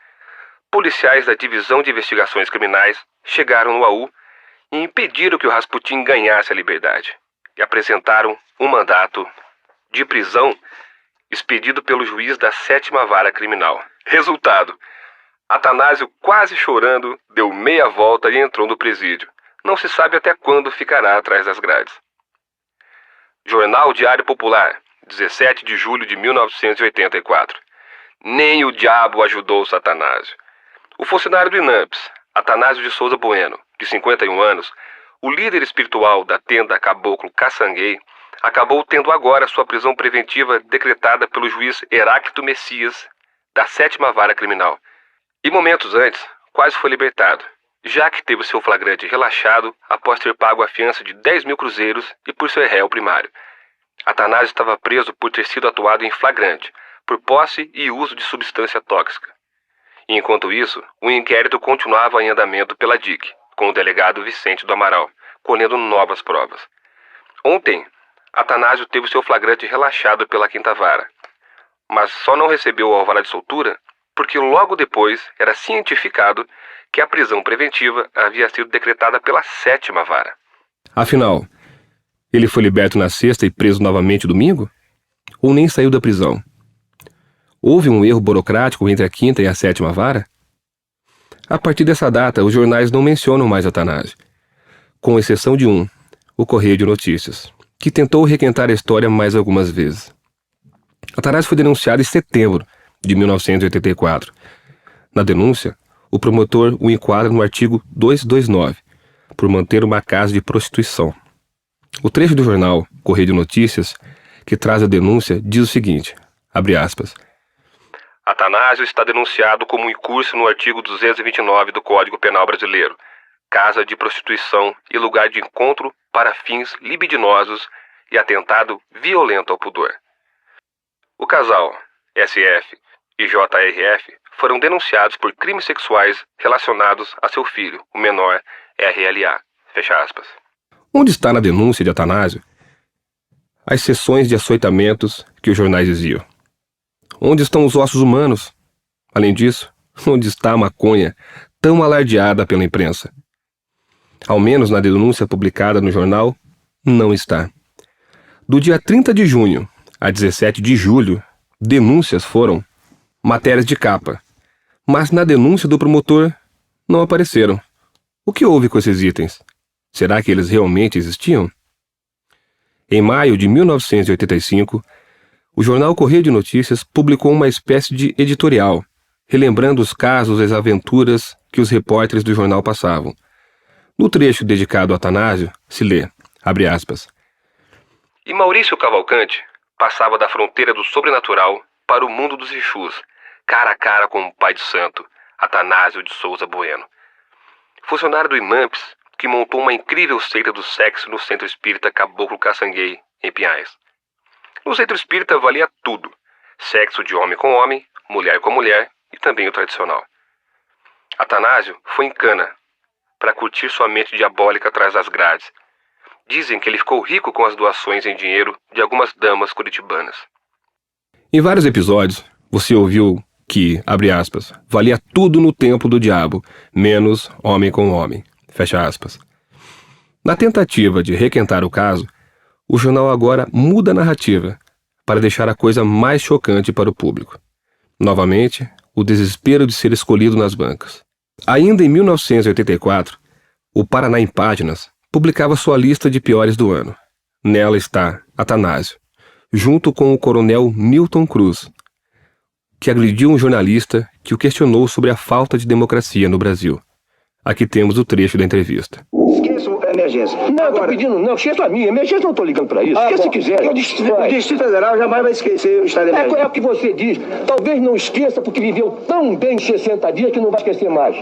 policiais da Divisão de Investigações Criminais chegaram no AU e impediram que o Rasputin ganhasse a liberdade e apresentaram um mandato de prisão expedido pelo juiz da 7ª Vara Criminal. Resultado: Atanásio, quase chorando, deu meia volta e entrou no presídio. Não se sabe até quando ficará atrás das grades. Jornal Diário Popular, 17 de julho de 1984. Nem o diabo ajudou Satanásio. O funcionário do INAMPS, Atanásio de Souza Bueno, de 51 anos, o líder espiritual da tenda Caboclo Caçanguei, acabou tendo agora sua prisão preventiva decretada pelo juiz Heráclito Messias, da 7ª Vara Criminal. E momentos antes, quase foi libertado, já que teve seu flagrante relaxado após ter pago a fiança de 10 mil cruzeiros e por ser réu primário. Atanásio estava preso por ter sido atuado em flagrante, por posse e uso de substância tóxica. E enquanto isso, o inquérito continuava em andamento pela DIC, com o delegado Vicente do Amaral, colhendo novas provas. Ontem, Atanásio teve seu flagrante relaxado pela 5ª Vara, mas só não recebeu o alvará de soltura porque logo depois era cientificado que a prisão preventiva havia sido decretada pela 7ª Vara. Afinal, ele foi liberto na sexta e preso novamente domingo? Ou nem saiu da prisão? Houve um erro burocrático entre a 5ª e a 7ª Vara? A partir dessa data, os jornais não mencionam mais Atanásio, com exceção de um, o Correio de Notícias, que tentou requentar a história mais algumas vezes. Atanásio foi denunciado em setembro de 1984. Na denúncia, o promotor o enquadra no artigo 229, por manter uma casa de prostituição. O trecho do jornal Correio de Notícias, que traz a denúncia, diz o seguinte, abre aspas, Atanásio está denunciado como incurso no artigo 229 do Código Penal Brasileiro, casa de prostituição e lugar de encontro para fins libidinosos e atentado violento ao pudor. O casal, SF e JRF, foram denunciados por crimes sexuais relacionados a seu filho, o menor RLA. Fecha aspas. Onde está na denúncia de Atanásio as sessões de açoitamentos que os jornais diziam? Onde estão os ossos humanos? Além disso, onde está a maconha tão alardeada pela imprensa? Ao menos na denúncia publicada no jornal, não está. Do dia 30 de junho a 17 de julho, denúncias foram matérias de capa, mas na denúncia do promotor não apareceram. O que houve com esses itens? Será que eles realmente existiam? Em maio de 1985, o jornal Correio de Notícias publicou uma espécie de editorial, relembrando os casos e as aventuras que os repórteres do jornal passavam. No trecho dedicado a Atanásio, se lê, abre aspas, E Maurício Cavalcante passava da fronteira do sobrenatural para o mundo dos Exus, cara a cara com o pai de santo, Atanásio de Souza Bueno. Funcionário do IMAMPS, que montou uma incrível seita do sexo no Centro Espírita Caboclo Caçanguei, em Pinhais. No Centro Espírita valia tudo: sexo de homem com homem, mulher com mulher e também o tradicional. Atanásio foi em cana para curtir sua mente diabólica atrás das grades. Dizem que ele ficou rico com as doações em dinheiro de algumas damas curitibanas. Em vários episódios, você ouviu que, abre aspas, valia tudo no templo do diabo, menos homem com homem, fecha aspas. Na tentativa de requentar o caso, o jornal agora muda a narrativa para deixar a coisa mais chocante para o público. Novamente, o desespero de ser escolhido nas bancas. Ainda em 1984, o Paraná em Páginas publicava sua lista de piores do ano. Nela está Atanásio, junto com o coronel Milton Cruz, que agrediu um jornalista que o questionou sobre a falta de democracia no Brasil. Aqui temos o trecho da entrevista. Esqueça a emergência. Não, eu tô pedindo, não, esqueça a minha. Emergência não tô ligando pra isso. Esqueça se quiser. O Distrito Federal jamais vai esquecer o estado de emergência. É o que você diz. Talvez não esqueça porque viveu tão bem 60 dias que não vai esquecer mais.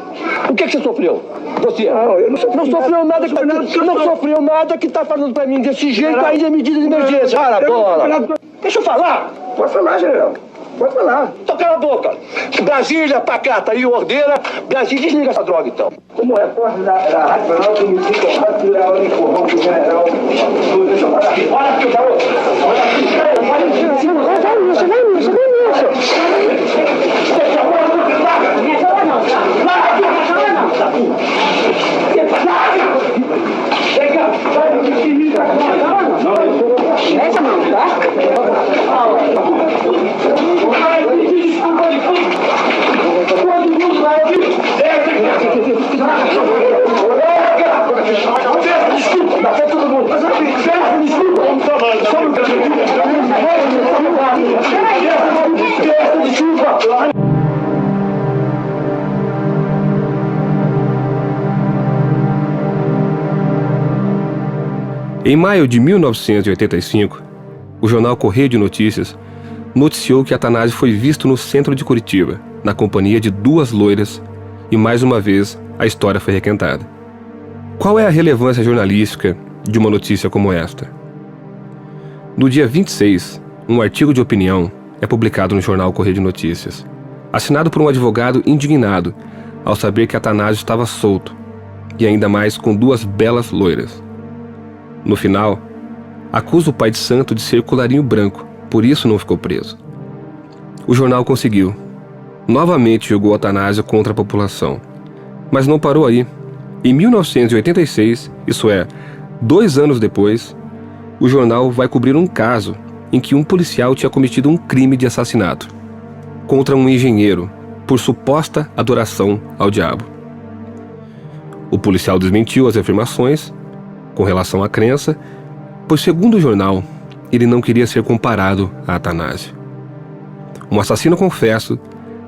O que você sofreu? Você? Não, eu não sofreu nada que não sofreu nada que tá falando pra mim desse jeito aí de medida de emergência. Para a bola. Deixa eu falar. Pode falar, general. Pode falar. Então cala a boca. Brasília, pacata e ordeira. Brasília, desliga essa droga, então. Como repórter da Rádio Jornal, que me fica rastrear o informante do general. Deixa eu falar aqui. Olha aqui, garoto. Olha aqui. Vai nisso. Essa não, tá? Em maio de 1985, o jornal Correio de Notícias noticiou que Atanásio foi visto no centro de Curitiba, na companhia de 2 loiras, e mais uma vez a história foi requentada. Qual é a relevância jornalística de uma notícia como esta? No dia 26, um artigo de opinião é publicado no jornal Correio de Notícias, assinado por um advogado indignado ao saber que Atanásio estava solto, e ainda mais com 2 belas loiras. No final, acusa o pai de santo de ser colarinho branco, por isso não ficou preso. O jornal conseguiu. Novamente julgou Atanásio contra a população. Mas não parou aí. Em 1986, isso é, 2 anos depois, o jornal vai cobrir um caso em que um policial tinha cometido um crime de assassinato contra um engenheiro por suposta adoração ao diabo. O policial desmentiu as afirmações com relação à crença, pois, segundo o jornal, ele não queria ser comparado a Atanásio. Um assassino confesso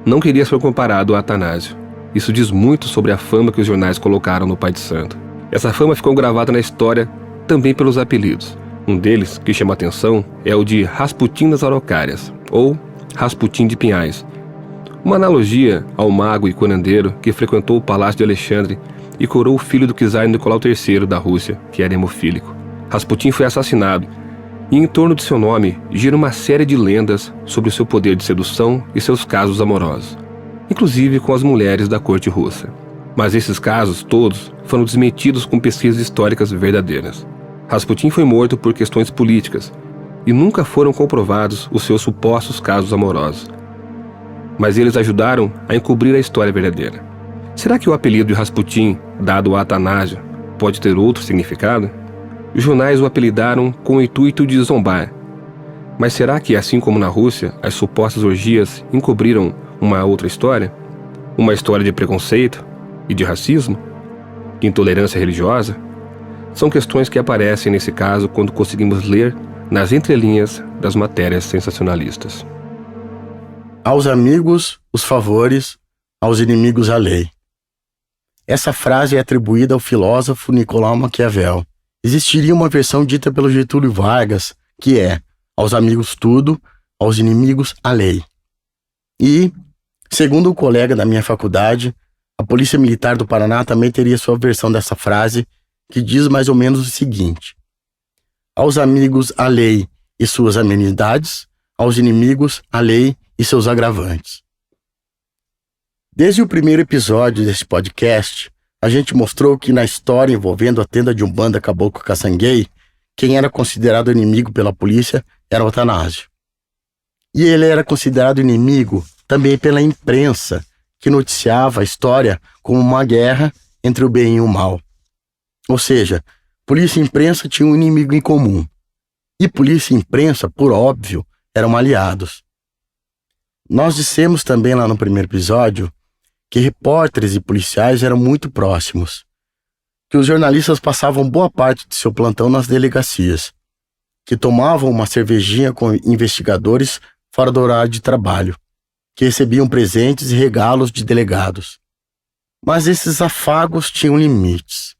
não queria ser comparado a Atanásio. Isso diz muito sobre a fama que os jornais colocaram no pai de santo. Essa fama ficou gravada na história também pelos apelidos. Um deles, que chama atenção, é o de Rasputin das Araucárias, ou Rasputin de Pinhais. Uma analogia ao mago e curandeiro que frequentou o Palácio de Alexandre e curou o filho do czar Nicolau III da Rússia, que era hemofílico. Rasputin foi assassinado, e em torno de seu nome gira uma série de lendas sobre o seu poder de sedução e seus casos amorosos, inclusive com as mulheres da corte russa. Mas esses casos todos foram desmentidos com pesquisas históricas verdadeiras. Rasputin foi morto por questões políticas e nunca foram comprovados os seus supostos casos amorosos. Mas eles ajudaram a encobrir a história verdadeira. Será que o apelido de Rasputin, dado a Atanásio, pode ter outro significado? Os jornais o apelidaram com o intuito de zombar. Mas será que, assim como na Rússia, as supostas orgias encobriram uma outra história? Uma história de preconceito e de racismo? De intolerância religiosa? São questões que aparecem nesse caso quando conseguimos ler nas entrelinhas das matérias sensacionalistas. Aos amigos, os favores, aos inimigos, a lei. Essa frase é atribuída ao filósofo Nicolau Maquiavel. Existiria uma versão dita pelo Getúlio Vargas, que é: aos amigos tudo, aos inimigos a lei. E, segundo um colega da minha faculdade, a Polícia Militar do Paraná também teria sua versão dessa frase, que diz mais ou menos o seguinte: aos amigos a lei e suas amenidades, aos inimigos a lei e seus agravantes. Desde o primeiro episódio desse podcast, a gente mostrou que na história envolvendo a tenda de Umbanda Caboclo Caçanguei, quem era considerado inimigo pela polícia era o Atanásio. E ele era considerado inimigo também pela imprensa, que noticiava a história como uma guerra entre o bem e o mal. Ou seja, polícia e imprensa tinham um inimigo em comum. E polícia e imprensa, por óbvio, eram aliados. Nós dissemos também lá no primeiro episódio que repórteres e policiais eram muito próximos, que os jornalistas passavam boa parte de seu plantão nas delegacias, que tomavam uma cervejinha com investigadores fora do horário de trabalho, que recebiam presentes e regalos de delegados. Mas esses afagos tinham limites.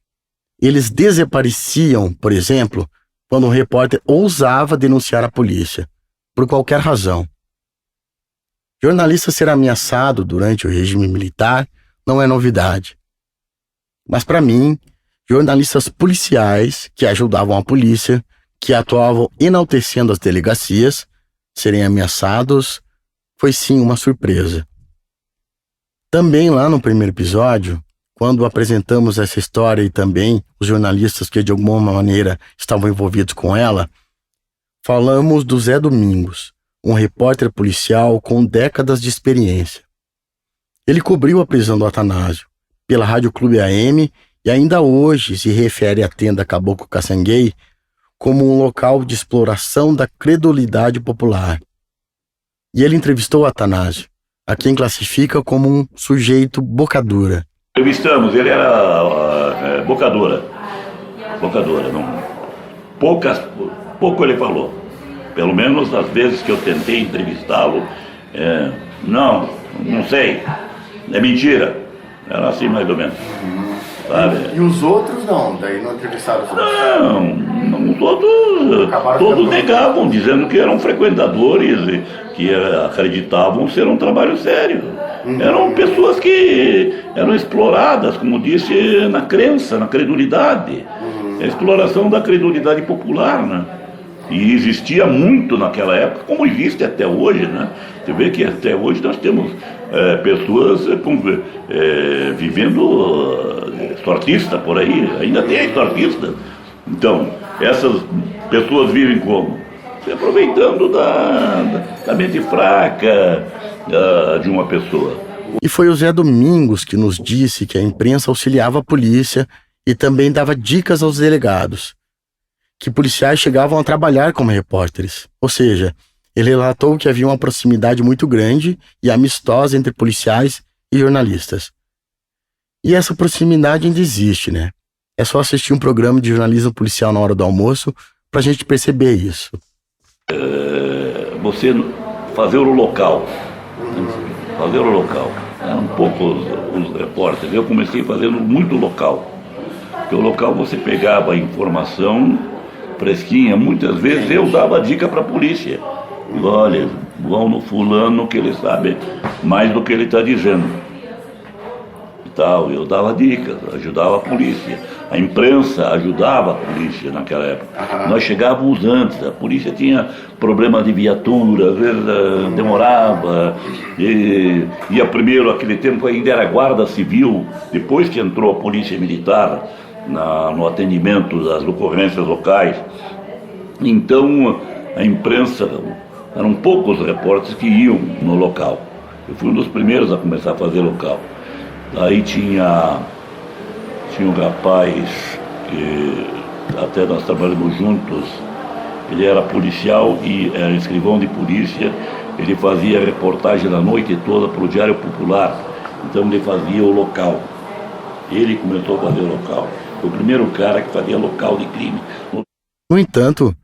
Eles desapareciam, por exemplo, quando um repórter ousava denunciar a polícia, por qualquer razão. Jornalista ser ameaçado durante o regime militar não é novidade. Mas para mim, jornalistas policiais que ajudavam a polícia, que atuavam enaltecendo as delegacias, serem ameaçados, foi sim uma surpresa. Também lá no primeiro episódio, quando apresentamos essa história e também os jornalistas que de alguma maneira estavam envolvidos com ela, falamos do Zé Domingos, um repórter policial com décadas de experiência. Ele cobriu a prisão do Atanásio pela Rádio Clube AM e ainda hoje se refere à tenda Caboclo Caçanguei como um local de exploração da credulidade popular. E ele entrevistou o Atanásio, a quem classifica como um sujeito bocadura. Entrevistamos, ele era bocadura, não, pouco ele falou. Pelo menos as vezes que eu tentei entrevistá-lo, não sei, é mentira. Era assim mais ou menos. Sabe? E os outros não? Daí não entrevistaram os outros? Não, os outros todos negavam, dizendo que eram frequentadores e que acreditavam ser um trabalho sério. Eram pessoas que eram exploradas, como disse, na crença, na credulidade. A exploração da credulidade popular, né? E existia muito naquela época, como existe até hoje, né? Você vê que até hoje nós temos pessoas vivendo sortista por aí, ainda tem sortista. Então, essas pessoas vivem como? Se aproveitando da mente fraca de uma pessoa. E foi o Zé Domingos que nos disse que a imprensa auxiliava a polícia e também dava dicas aos delegados, que policiais chegavam a trabalhar como repórteres. Ou seja, ele relatou que havia uma proximidade muito grande e amistosa entre policiais e jornalistas. E essa proximidade ainda existe, né? É só assistir um programa de jornalismo policial na hora do almoço pra gente perceber isso. Você fazer o local. Eram poucos os repórteres. Eu comecei fazendo muito local. Porque o local você pegava a informação fresquinha, muitas vezes eu dava dica para a polícia. Olha, vão no fulano que ele sabe mais do que ele está dizendo. E tal, eu dava dicas, ajudava a polícia. A imprensa ajudava a polícia naquela época. Nós chegávamos antes, a polícia tinha problema de viatura, às vezes demorava. Ia primeiro, aquele tempo ainda era guarda civil, depois que entrou a polícia militar no atendimento das ocorrências locais. Então a imprensa, eram poucos repórteres que iam no local. Eu fui um dos primeiros a começar a fazer local. Aí tinha um rapaz que até nós trabalhamos juntos, ele era policial e era escrivão de polícia. Ele fazia reportagem da noite toda para o Diário Popular, então ele fazia o local. Ele começou a fazer o local. Foi o primeiro cara que fazia local de crime. No entanto,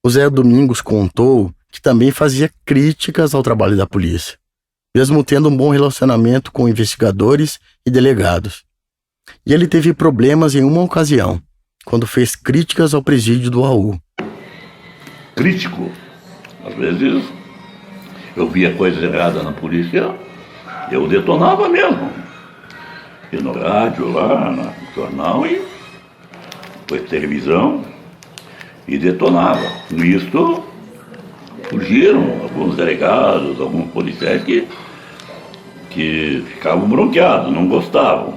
o Zé Domingos contou que também fazia críticas ao trabalho da polícia, mesmo tendo um bom relacionamento com investigadores e delegados. E ele teve problemas em uma ocasião, quando fez críticas ao presídio do AU. Crítico, às vezes, eu via coisas erradas na polícia, eu detonava mesmo. E no rádio, lá, no jornal, e depois televisão, e detonava. Com isso, surgiram alguns delegados, alguns policiais que ficavam bronqueados, não gostavam.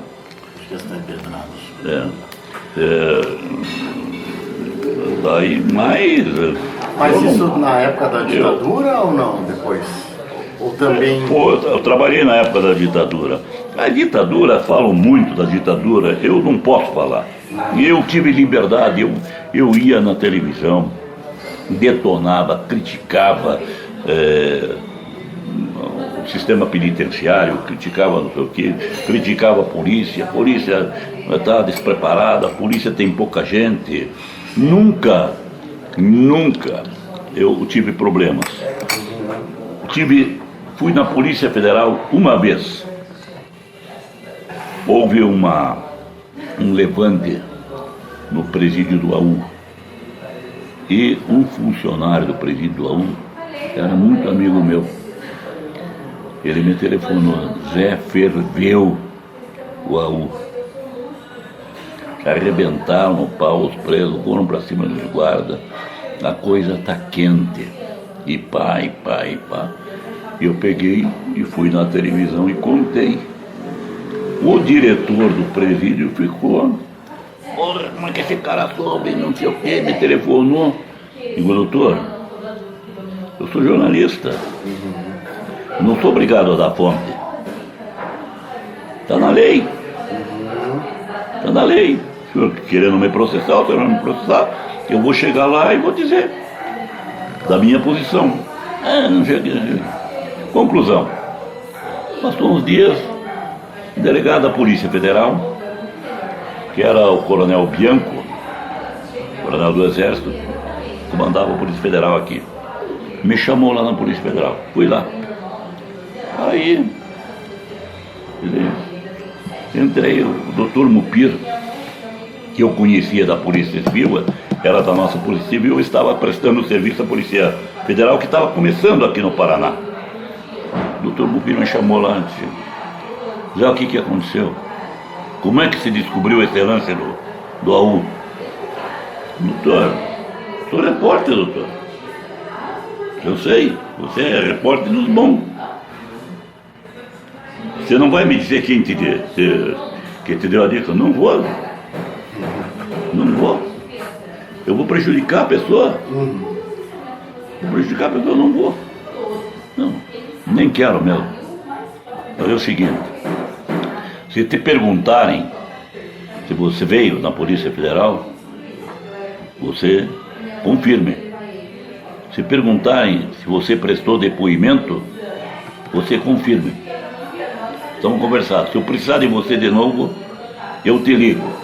Mas isso na época da ditadura ou não, depois? Ou também... Eu trabalhei na época da ditadura. A ditadura, falam muito da ditadura, eu não posso falar. Eu tive liberdade, eu ia na televisão, detonava, criticava o sistema penitenciário, criticava não sei o quê, criticava a polícia está despreparada, a polícia tem pouca gente. Nunca eu tive problemas. Fui na Polícia Federal uma vez. Houve um levante no presídio do AU. E um funcionário do presídio do AU era muito amigo meu. Ele me telefonou: Zé, ferveu o AU. Arrebentaram o pau, os presos foram para cima dos guardas. A coisa está quente. E pá. Eu peguei e fui na televisão e contei. O diretor do presídio ficou: porra, como é que esse cara soube, não sei o quê, me telefonou. Digo: doutor, eu sou jornalista, não sou obrigado a dar fonte. Está na lei. Está na lei. O senhor querendo me processar, o senhor não me processar, eu vou chegar lá e vou dizer da minha posição. Não cheguei. Conclusão. Passou uns dias, o delegado da Polícia Federal, que era o coronel Bianco, coronel do Exército, comandava a Polícia Federal aqui, me chamou lá na Polícia Federal. Fui lá. Aí, entrei, o doutor Mupir, que eu conhecia da Polícia Civil, era da nossa Polícia Civil, estava prestando serviço à Polícia Federal, que estava começando aqui no Paraná. O doutor Mupir me chamou lá antes. Já o que aconteceu? Como é que se descobriu esse lance do AU? Doutor, sou repórter, doutor. Eu sei, você é repórter dos bons. Você não vai me dizer quem te deu a dica? Não vou. Eu vou prejudicar a pessoa? Vou prejudicar a pessoa? Não vou. Não, nem quero mesmo. Mas é o seguinte, se te perguntarem se você veio na Polícia Federal, você confirme. Se perguntarem se você prestou depoimento, você confirme. Vamos conversar. Se eu precisar de você de novo, eu te ligo.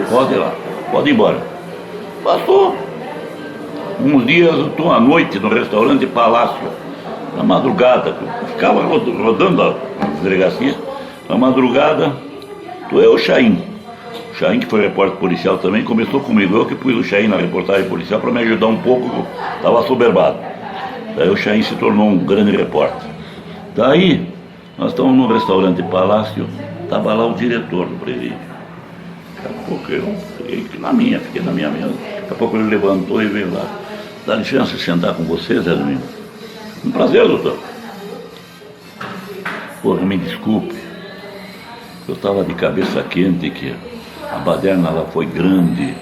Pode ir lá, pode ir embora. Passou. Uns dias eu estou à noite no restaurante Palácio, na madrugada, eu ficava rodando a delegacia, na madrugada, estou eu, o Chaim. O Chaim, que foi repórter policial também, começou comigo, eu que pus o Chaim na reportagem policial para me ajudar um pouco, eu estava assoberbado. Daí o Chaim se tornou um grande repórter. Daí, nós estamos no restaurante Palácio, estava lá o diretor do presídio. Daqui a pouco eu fiquei na minha mesa. Daqui a pouco ele levantou e veio lá. Dá licença de sentar com você, Zé Domingos? Um prazer, doutor. Porra, me desculpe. Eu estava de cabeça quente, que a baderna lá foi grande.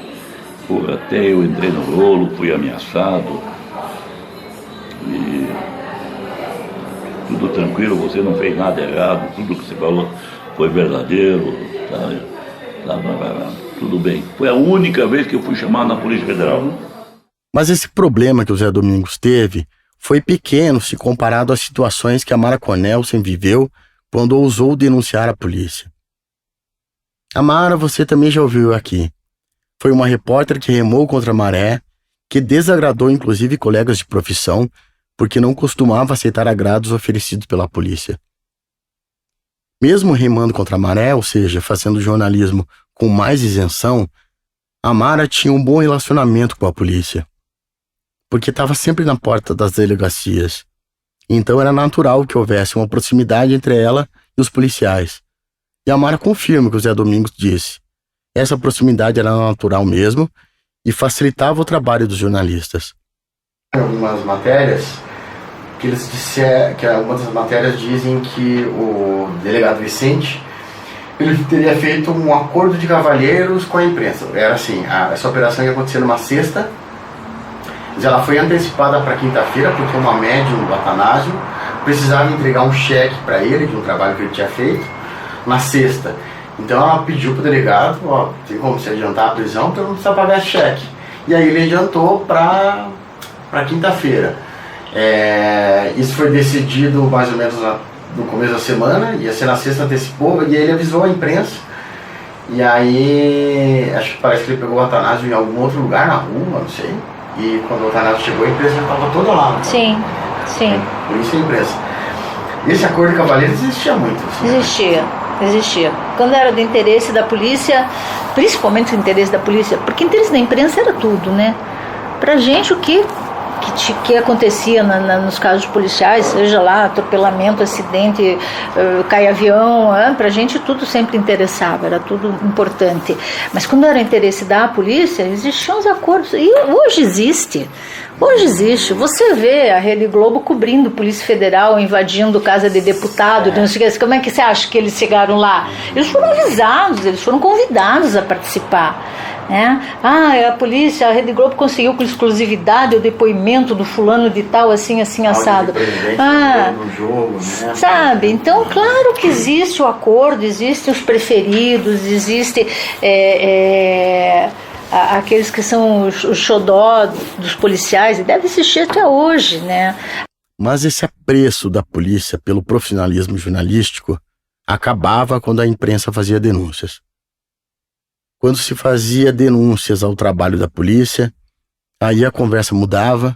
Porra, até eu entrei no rolo, fui ameaçado. E tudo tranquilo, você não fez nada errado, tudo que você falou foi verdadeiro, tudo bem. Foi a única vez que eu fui chamado na Polícia Federal. Mas esse problema que o Zé Domingos teve foi pequeno se comparado às situações que a Mara Conelsen viveu quando ousou denunciar a polícia. A Mara, você também já ouviu aqui. Foi uma repórter que remou contra a maré, que desagradou inclusive colegas de profissão, porque não costumava aceitar agrados oferecidos pela polícia. Mesmo remando contra a maré, ou seja, fazendo jornalismo com mais isenção, a Mara tinha um bom relacionamento com a polícia. porque estava sempre na porta das delegacias. Então era natural que houvesse uma proximidade entre ela e os policiais. E a Mara confirma o que o Zé Domingos disse. Essa proximidade era natural mesmo e facilitava o trabalho dos jornalistas. Algumas matérias que eles disseram, que algumas das matérias dizem que o delegado Vicente ele teria feito um acordo de cavalheiros com a imprensa. Era assim, essa operação ia acontecer numa sexta, mas ela foi antecipada para quinta-feira porque uma médium do Atanásio precisava entregar um cheque para ele de um trabalho que ele tinha feito na sexta. Então ela pediu para o delegado, ó, tem como você adiantar a prisão porque eu não precisa pagar esse cheque. E aí ele adiantou para quinta-feira. Isso foi decidido mais ou menos no começo da semana, ia ser na sexta, antecipou, e aí ele avisou a imprensa. E aí, acho que parece que ele pegou o Atanásio em algum outro lugar, na rua, não sei. E quando o Atanásio chegou, a imprensa já estava toda lá. Sim, sim. Por isso a imprensa. Esse acordo de cavalheiros existia muito. Assim. Existia. Quando era do interesse da polícia, principalmente o interesse da polícia, porque o interesse da imprensa era tudo, né? Pra gente, o que acontecia nos casos policiais, seja lá atropelamento, acidente, cai avião, pra gente tudo sempre interessava, era tudo importante. Mas quando era interesse da polícia, existiam os acordos, e hoje existe. Você vê a Rede Globo cobrindo Polícia Federal, invadindo casa de deputado, não sei o que. Como é que você acha que eles chegaram lá? Eles foram avisados, eles foram convidados a participar. A polícia, a Rede Globo conseguiu com exclusividade o depoimento do fulano de tal, assim assado. No jogo, né? Sabe? Então, claro que existe o acordo, existem os preferidos, existe aqueles que são os xodó dos policiais, e deve existir até hoje, né? Mas esse apreço da polícia pelo profissionalismo jornalístico acabava quando a imprensa fazia denúncias. Quando se fazia denúncias ao trabalho da polícia, aí a conversa mudava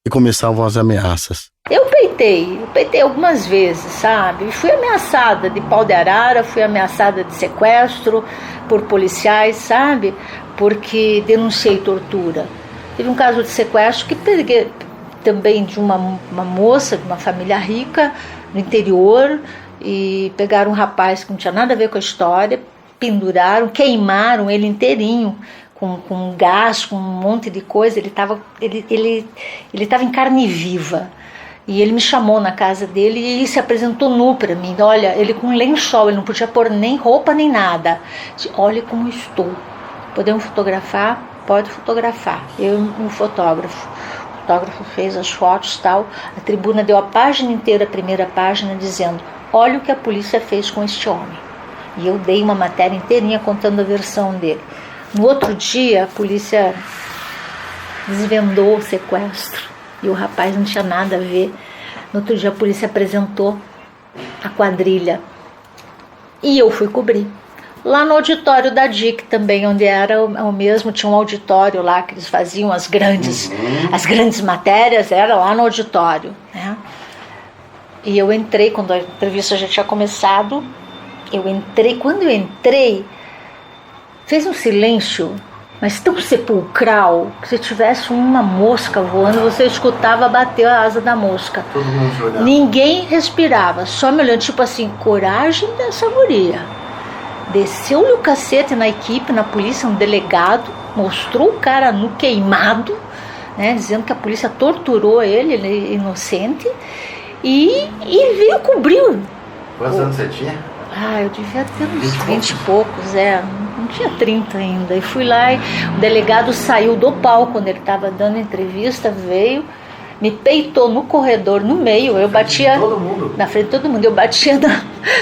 e começavam as ameaças. Eu peitei algumas vezes, sabe? Fui ameaçada de pau de arara, fui ameaçada de sequestro por policiais, sabe? Porque denunciei tortura. Teve um caso de sequestro que peguei também de uma moça, de uma família rica, no interior, e pegaram um rapaz que não tinha nada a ver com a história, penduraram, queimaram ele inteirinho, com gás, com um monte de coisa. Ele estava em carne viva. E ele me chamou na casa dele e se apresentou nu para mim. Olha, ele com um lençol, ele não podia pôr nem roupa nem nada. Disse, olha como estou. Podemos fotografar? Pode fotografar. Eu e um fotógrafo. O fotógrafo fez as fotos e tal. A tribuna deu a página inteira, a primeira página, dizendo, olha o que a polícia fez com este homem. E eu dei uma matéria inteirinha contando a versão dele. No outro dia, a polícia desvendou o sequestro e o rapaz não tinha nada a ver. No outro dia, a polícia apresentou a quadrilha e eu fui cobrir. Lá no auditório da DIC também, onde era o mesmo, tinha um auditório lá que eles faziam as grandes matérias, era lá no auditório, né? E eu entrei, quando a entrevista já tinha começado, quando eu entrei, fez um silêncio, mas tão sepulcral, que se tivesse uma mosca voando, você escutava bater a asa da mosca. Todo mundo olhando. Ninguém respirava, só me olhando, tipo assim, coragem dessa guria. Desceu-lhe o cacete na equipe, na polícia, um delegado, mostrou o cara nu queimado, né, dizendo que a polícia torturou ele é inocente, e veio cobrir. Quantos anos você tinha? Eu devia ter uns 20 e poucos, não tinha 30 ainda. E fui lá e o delegado saiu do palco quando ele estava dando entrevista, veio, me peitou no corredor, no meio, eu batia... Na frente de todo mundo, eu batia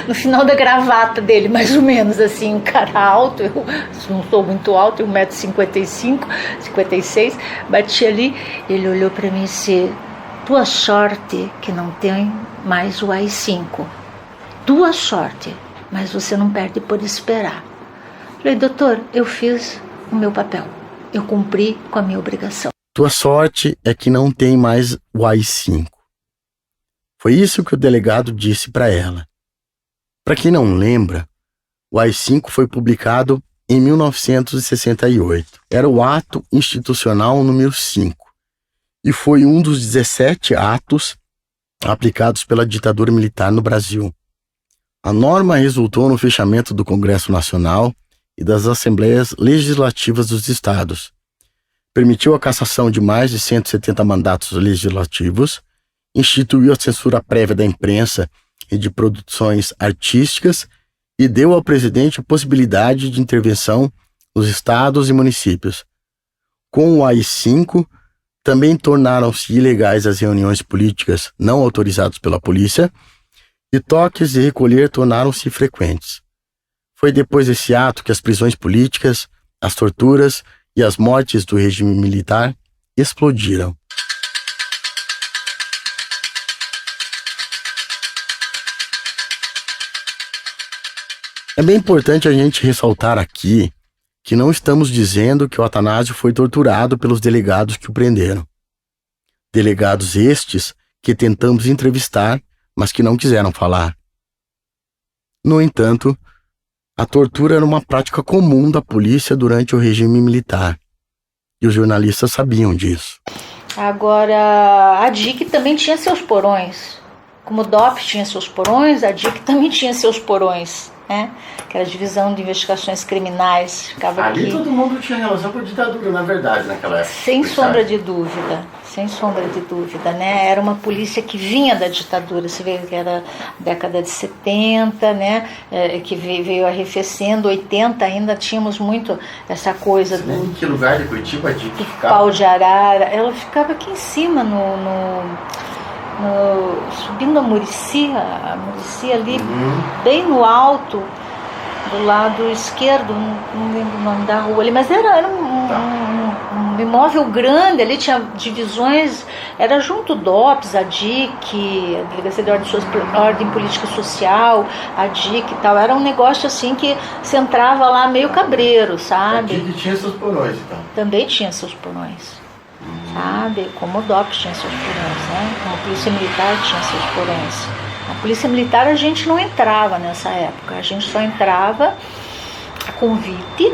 no final da gravata dele, mais ou menos, assim, um cara alto, eu não sou muito alto, 1,55 m, 56, bati ali, ele olhou para mim e disse, tua sorte que não tem mais o AI-5. Tua sorte, mas você não perde por esperar. Falei, doutor, eu fiz o meu papel. Eu cumpri com a minha obrigação. Tua sorte é que não tem mais o AI-5. Foi isso que o delegado disse para ela. Para quem não lembra, o AI-5 foi publicado em 1968. Era o Ato Institucional número 5. e foi um dos 17 atos aplicados pela ditadura militar no Brasil. A norma resultou no fechamento do Congresso Nacional e das Assembleias Legislativas dos Estados. Permitiu a cassação de mais de 170 mandatos legislativos, instituiu a censura prévia da imprensa e de produções artísticas e deu ao presidente a possibilidade de intervenção nos estados e municípios. Com o AI-5, também tornaram-se ilegais as reuniões políticas não autorizadas pela polícia e toques de recolher tornaram-se frequentes. Foi depois desse ato que as prisões políticas, as torturas e as mortes do regime militar explodiram. É bem importante a gente ressaltar aqui que não estamos dizendo que o Atanásio foi torturado pelos delegados que o prenderam. Delegados estes que tentamos entrevistar, mas que não quiseram falar. No entanto, a tortura era uma prática comum da polícia durante o regime militar, e os jornalistas sabiam disso. Agora, a DIC também tinha seus porões. Como o DOP tinha seus porões, a DIC também tinha seus porões, né? Que era a Divisão de Investigações Criminais. Ficava Ali aqui. todo mundo tinha relação com a ditadura, na verdade, naquela época. Sem sombra de dúvida, né? Era uma polícia que vinha da ditadura, você vê que era década de 70, né? Que veio arrefecendo, 80 ainda tínhamos muito essa coisa do... Em que lugar de Curitiba a DIC ficava? Pau de Arara, ela ficava aqui em cima, subindo a Muricy ali, bem no alto, do lado esquerdo, não lembro o nome da rua ali, mas era um imóvel grande, ali tinha divisões, era junto DOPS, a DIC, a Delegacia de Ordem Política Social, a DIC e tal, era um negócio assim que você entrava lá meio cabreiro, sabe? A DIC tinha seus porões, então. Também tinha seus porões. Sabe? Como o DOP tinha seus porões, né? Como a Polícia Militar tinha seus porões. A Polícia Militar a gente não entrava nessa época, a gente só entrava a convite,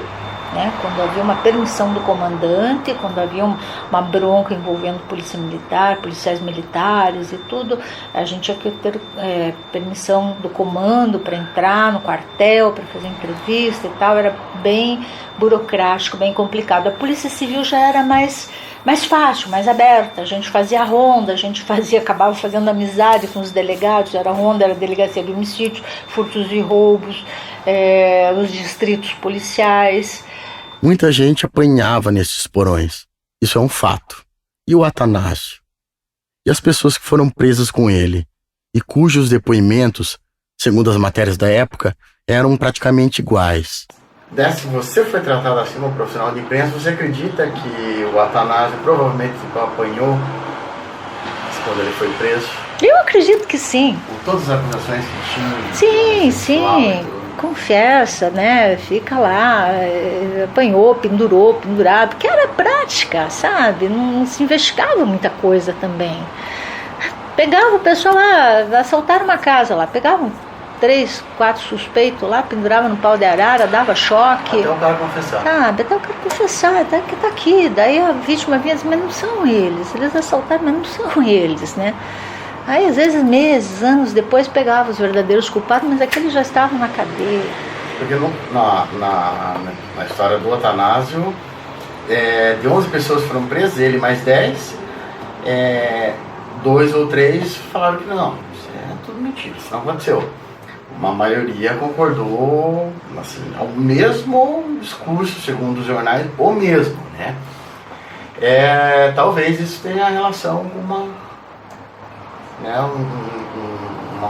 né? Quando havia uma permissão do comandante, quando havia uma bronca envolvendo Polícia Militar, policiais militares e tudo, a gente tinha que ter permissão do comando para entrar no quartel, para fazer entrevista e tal, era bem burocrático, bem complicado. A Polícia Civil já era mais fácil, mais aberta, a gente fazia ronda, acabava fazendo amizade com os delegados, era ronda, era delegacia de homicídios, furtos e roubos, os distritos policiais. Muita gente apanhava nesses porões, isso é um fato. E o Atanásio? E as pessoas que foram presas com ele, e cujos depoimentos, segundo as matérias da época, eram praticamente iguais. Se você foi tratado assim como profissional de imprensa, você acredita que o Atanásio provavelmente apanhou quando ele foi preso? Eu acredito que sim. Com todas as acusações que tinha? Sim. Confessa, né? Fica lá, apanhou, pendurado, porque era prática, sabe? Não se investigava muita coisa também. Pegava o pessoal lá, assaltaram uma casa lá, pegavam 3, 4 suspeitos lá, pendurava no pau de arara, dava choque. Até o cara confessar. Sabe, até o cara confessar, até que tá aqui. Daí a vítima vinha dizer, mas não são eles assaltaram, mas não são eles, né? Aí às vezes meses, anos depois pegava os verdadeiros culpados, mas aqueles já estavam na cadeia. Porque na história do Atanásio, de 11 pessoas foram presas, ele mais 10, 2 ou 3 falaram que não, isso é tudo mentira, isso não aconteceu. Uma maioria concordou, assim, ao mesmo discurso, segundo os jornais, o mesmo, né? Talvez isso tenha relação com uma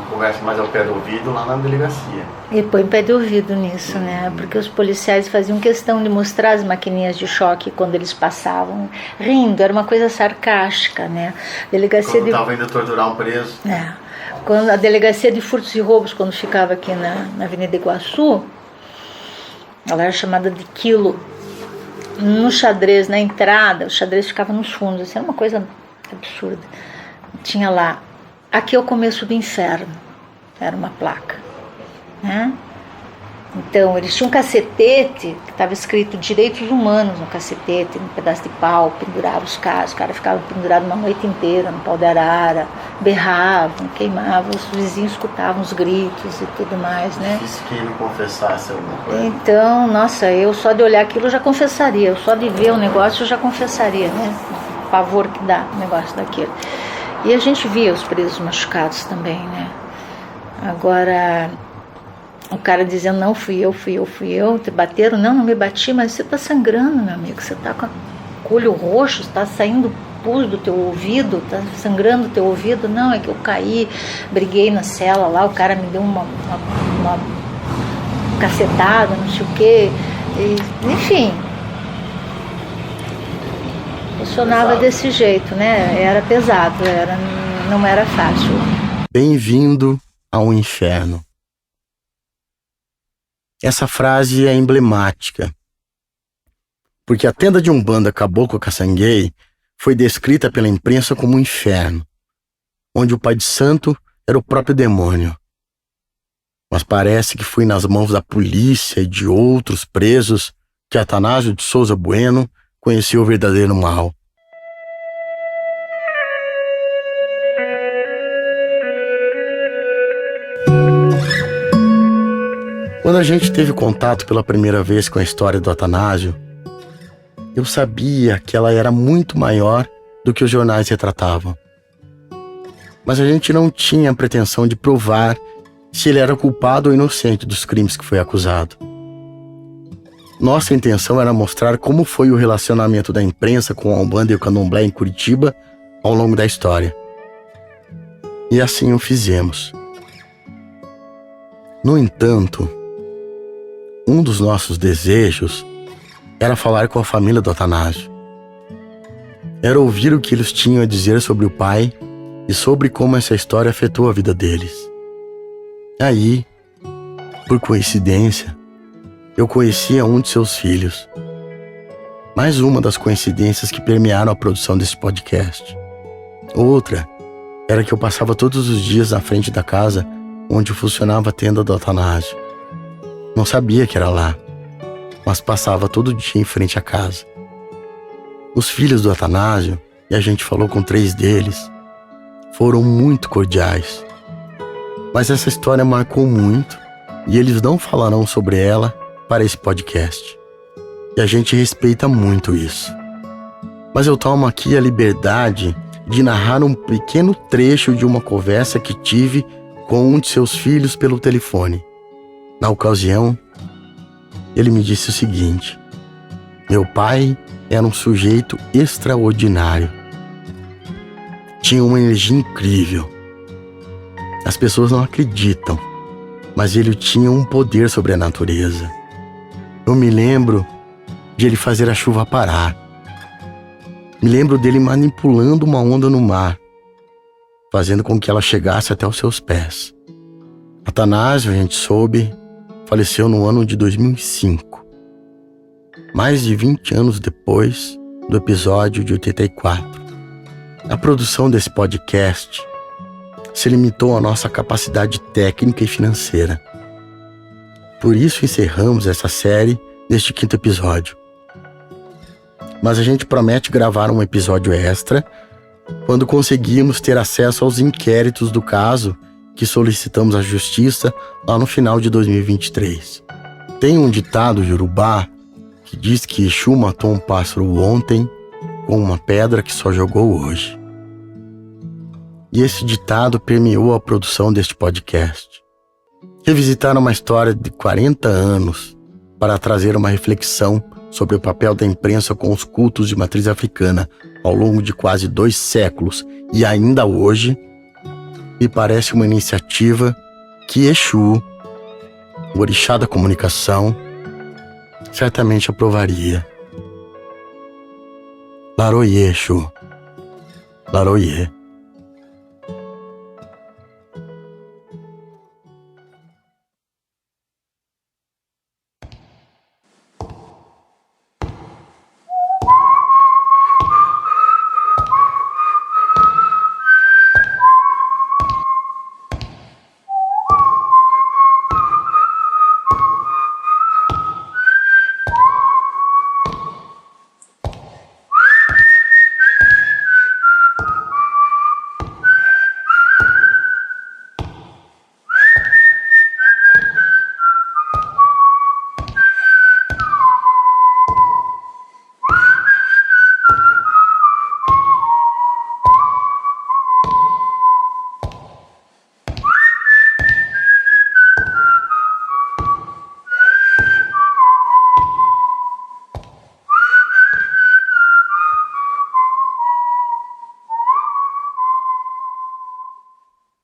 conversa mais ao pé do ouvido lá na delegacia. E põe pé de ouvido nisso, né? Porque os policiais faziam questão de mostrar as maquininhas de choque quando eles passavam, rindo, era uma coisa sarcástica, né? Quando estava indo torturar um preso. Quando a delegacia de furtos e roubos, quando ficava aqui na Avenida Iguaçu, ela era chamada de Quilo. No xadrez, na entrada, o xadrez ficava nos fundos, assim, era uma coisa absurda. Tinha lá, aqui é o começo do inferno, era uma placa, né? Então, eles tinham um cacetete que estava escrito direitos humanos no cacetete, num pedaço de pau, pendurava os caras ficavam pendurados uma noite inteira no pau de arara, berravam, queimavam, os vizinhos escutavam os gritos e tudo mais, né? Difícil que não confessasse alguma coisa. Então, nossa, eu só de olhar aquilo eu já confessaria, eu só de ver o negócio eu já confessaria, né? O pavor que dá o negócio daquilo. E a gente via os presos machucados também, né? Agora, o cara dizendo, não, fui eu, te bateram? Não me bati, mas você tá sangrando, meu amigo, você tá com o olho roxo, tá saindo pus do teu ouvido, tá sangrando o teu ouvido. Não, é que eu caí, briguei na cela lá, o cara me deu uma cacetada, não sei o quê, enfim, funcionava desse jeito, né? Era pesado, não era fácil. Bem-vindo ao inferno. Essa frase é emblemática, porque a tenda de Umbanda Caboclo Caçanguei foi descrita pela imprensa como um inferno, onde o pai de santo era o próprio demônio. Mas parece que foi nas mãos da polícia e de outros presos que Atanásio de Souza Bueno conheceu o verdadeiro mal. Quando a gente teve contato pela primeira vez com a história do Atanásio, eu sabia que ela era muito maior do que os jornais retratavam. Mas a gente não tinha a pretensão de provar se ele era culpado ou inocente dos crimes que foi acusado. Nossa intenção era mostrar como foi o relacionamento da imprensa com a Umbanda e o Candomblé em Curitiba ao longo da história. E assim o fizemos. No entanto, um dos nossos desejos era falar com a família do Atanásio. Era ouvir o que eles tinham a dizer sobre o pai e sobre como essa história afetou a vida deles. Aí, por coincidência, eu conhecia um de seus filhos. Mais uma das coincidências que permearam a produção desse podcast. Outra era que eu passava todos os dias na frente da casa onde funcionava a tenda do Atanásio. Não sabia que era lá, mas passava todo dia em frente à casa. Os filhos do Atanásio, e a gente falou com 3 deles, foram muito cordiais. Mas essa história marcou muito e eles não falarão sobre ela para esse podcast. E a gente respeita muito isso. Mas eu tomo aqui a liberdade de narrar um pequeno trecho de uma conversa que tive com um de seus filhos pelo telefone. Na ocasião, ele me disse o seguinte: meu pai era um sujeito extraordinário. Tinha uma energia incrível. As pessoas não acreditam, mas ele tinha um poder sobre a natureza. Eu me lembro de ele fazer a chuva parar. Me lembro dele manipulando uma onda no mar, fazendo com que ela chegasse até os seus pés. Atanásio, a gente soube, faleceu no ano de 2005, mais de 20 anos depois do episódio de 84. A produção desse podcast se limitou à nossa capacidade técnica e financeira. Por isso encerramos essa série neste 5º episódio. Mas a gente promete gravar um episódio extra quando conseguirmos ter acesso aos inquéritos do caso que solicitamos à Justiça lá no final de 2023. Tem um ditado iorubá que diz que Exu matou um pássaro ontem com uma pedra que só jogou hoje. E esse ditado permeou a produção deste podcast. Revisitar uma história de 40 anos para trazer uma reflexão sobre o papel da imprensa com os cultos de matriz africana ao longo de quase 2 séculos e ainda hoje, me parece uma iniciativa que Exu, o orixá da comunicação, certamente aprovaria. Laroye, Exu. Laroye.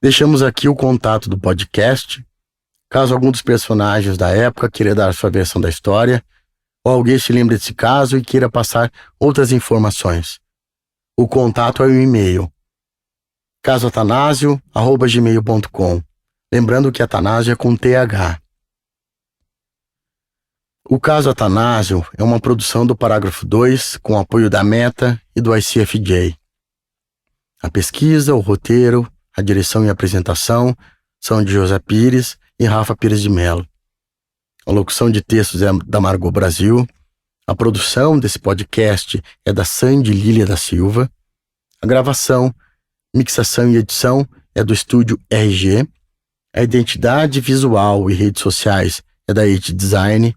Deixamos aqui o contato do podcast, caso algum dos personagens da época queira dar sua versão da história, ou alguém se lembre desse caso e queira passar outras informações. O contato é o e-mail casoatanasio@gmail.com. Lembrando que Atanásio é com TH. O Caso Atanásio é uma produção do Parágrafo 2 com apoio da Meta e do ICFJ. A pesquisa, o roteiro, a direção e a apresentação são de José Pires e Rafa Pires de Mello. A locução de textos é da Margot Brasil. A produção desse podcast é da Sandy Lília da Silva. A gravação, mixação e edição é do estúdio RG. A identidade visual e redes sociais é da It Design.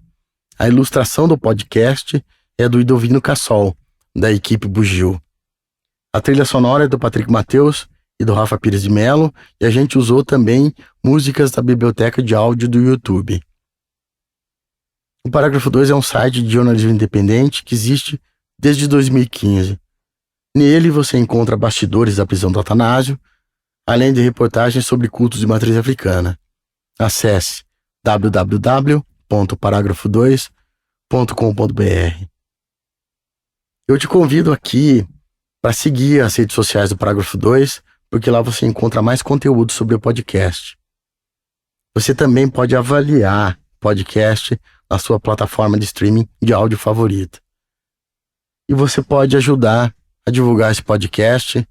A ilustração do podcast é do Idovino Cassol, da equipe Bugio. A trilha sonora é do Patrick Mateus e do Rafa Pires de Mello, e a gente usou também músicas da biblioteca de áudio do YouTube. O Parágrafo 2 é um site de jornalismo independente que existe desde 2015. Nele você encontra bastidores da prisão do Atanásio, além de reportagens sobre cultos de matriz africana. Acesse www.paragrafo2.com.br. Eu te convido aqui para seguir as redes sociais do Parágrafo 2, porque lá você encontra mais conteúdo sobre o podcast. Você também pode avaliar o podcast na sua plataforma de streaming de áudio favorita. E você pode ajudar a divulgar esse podcast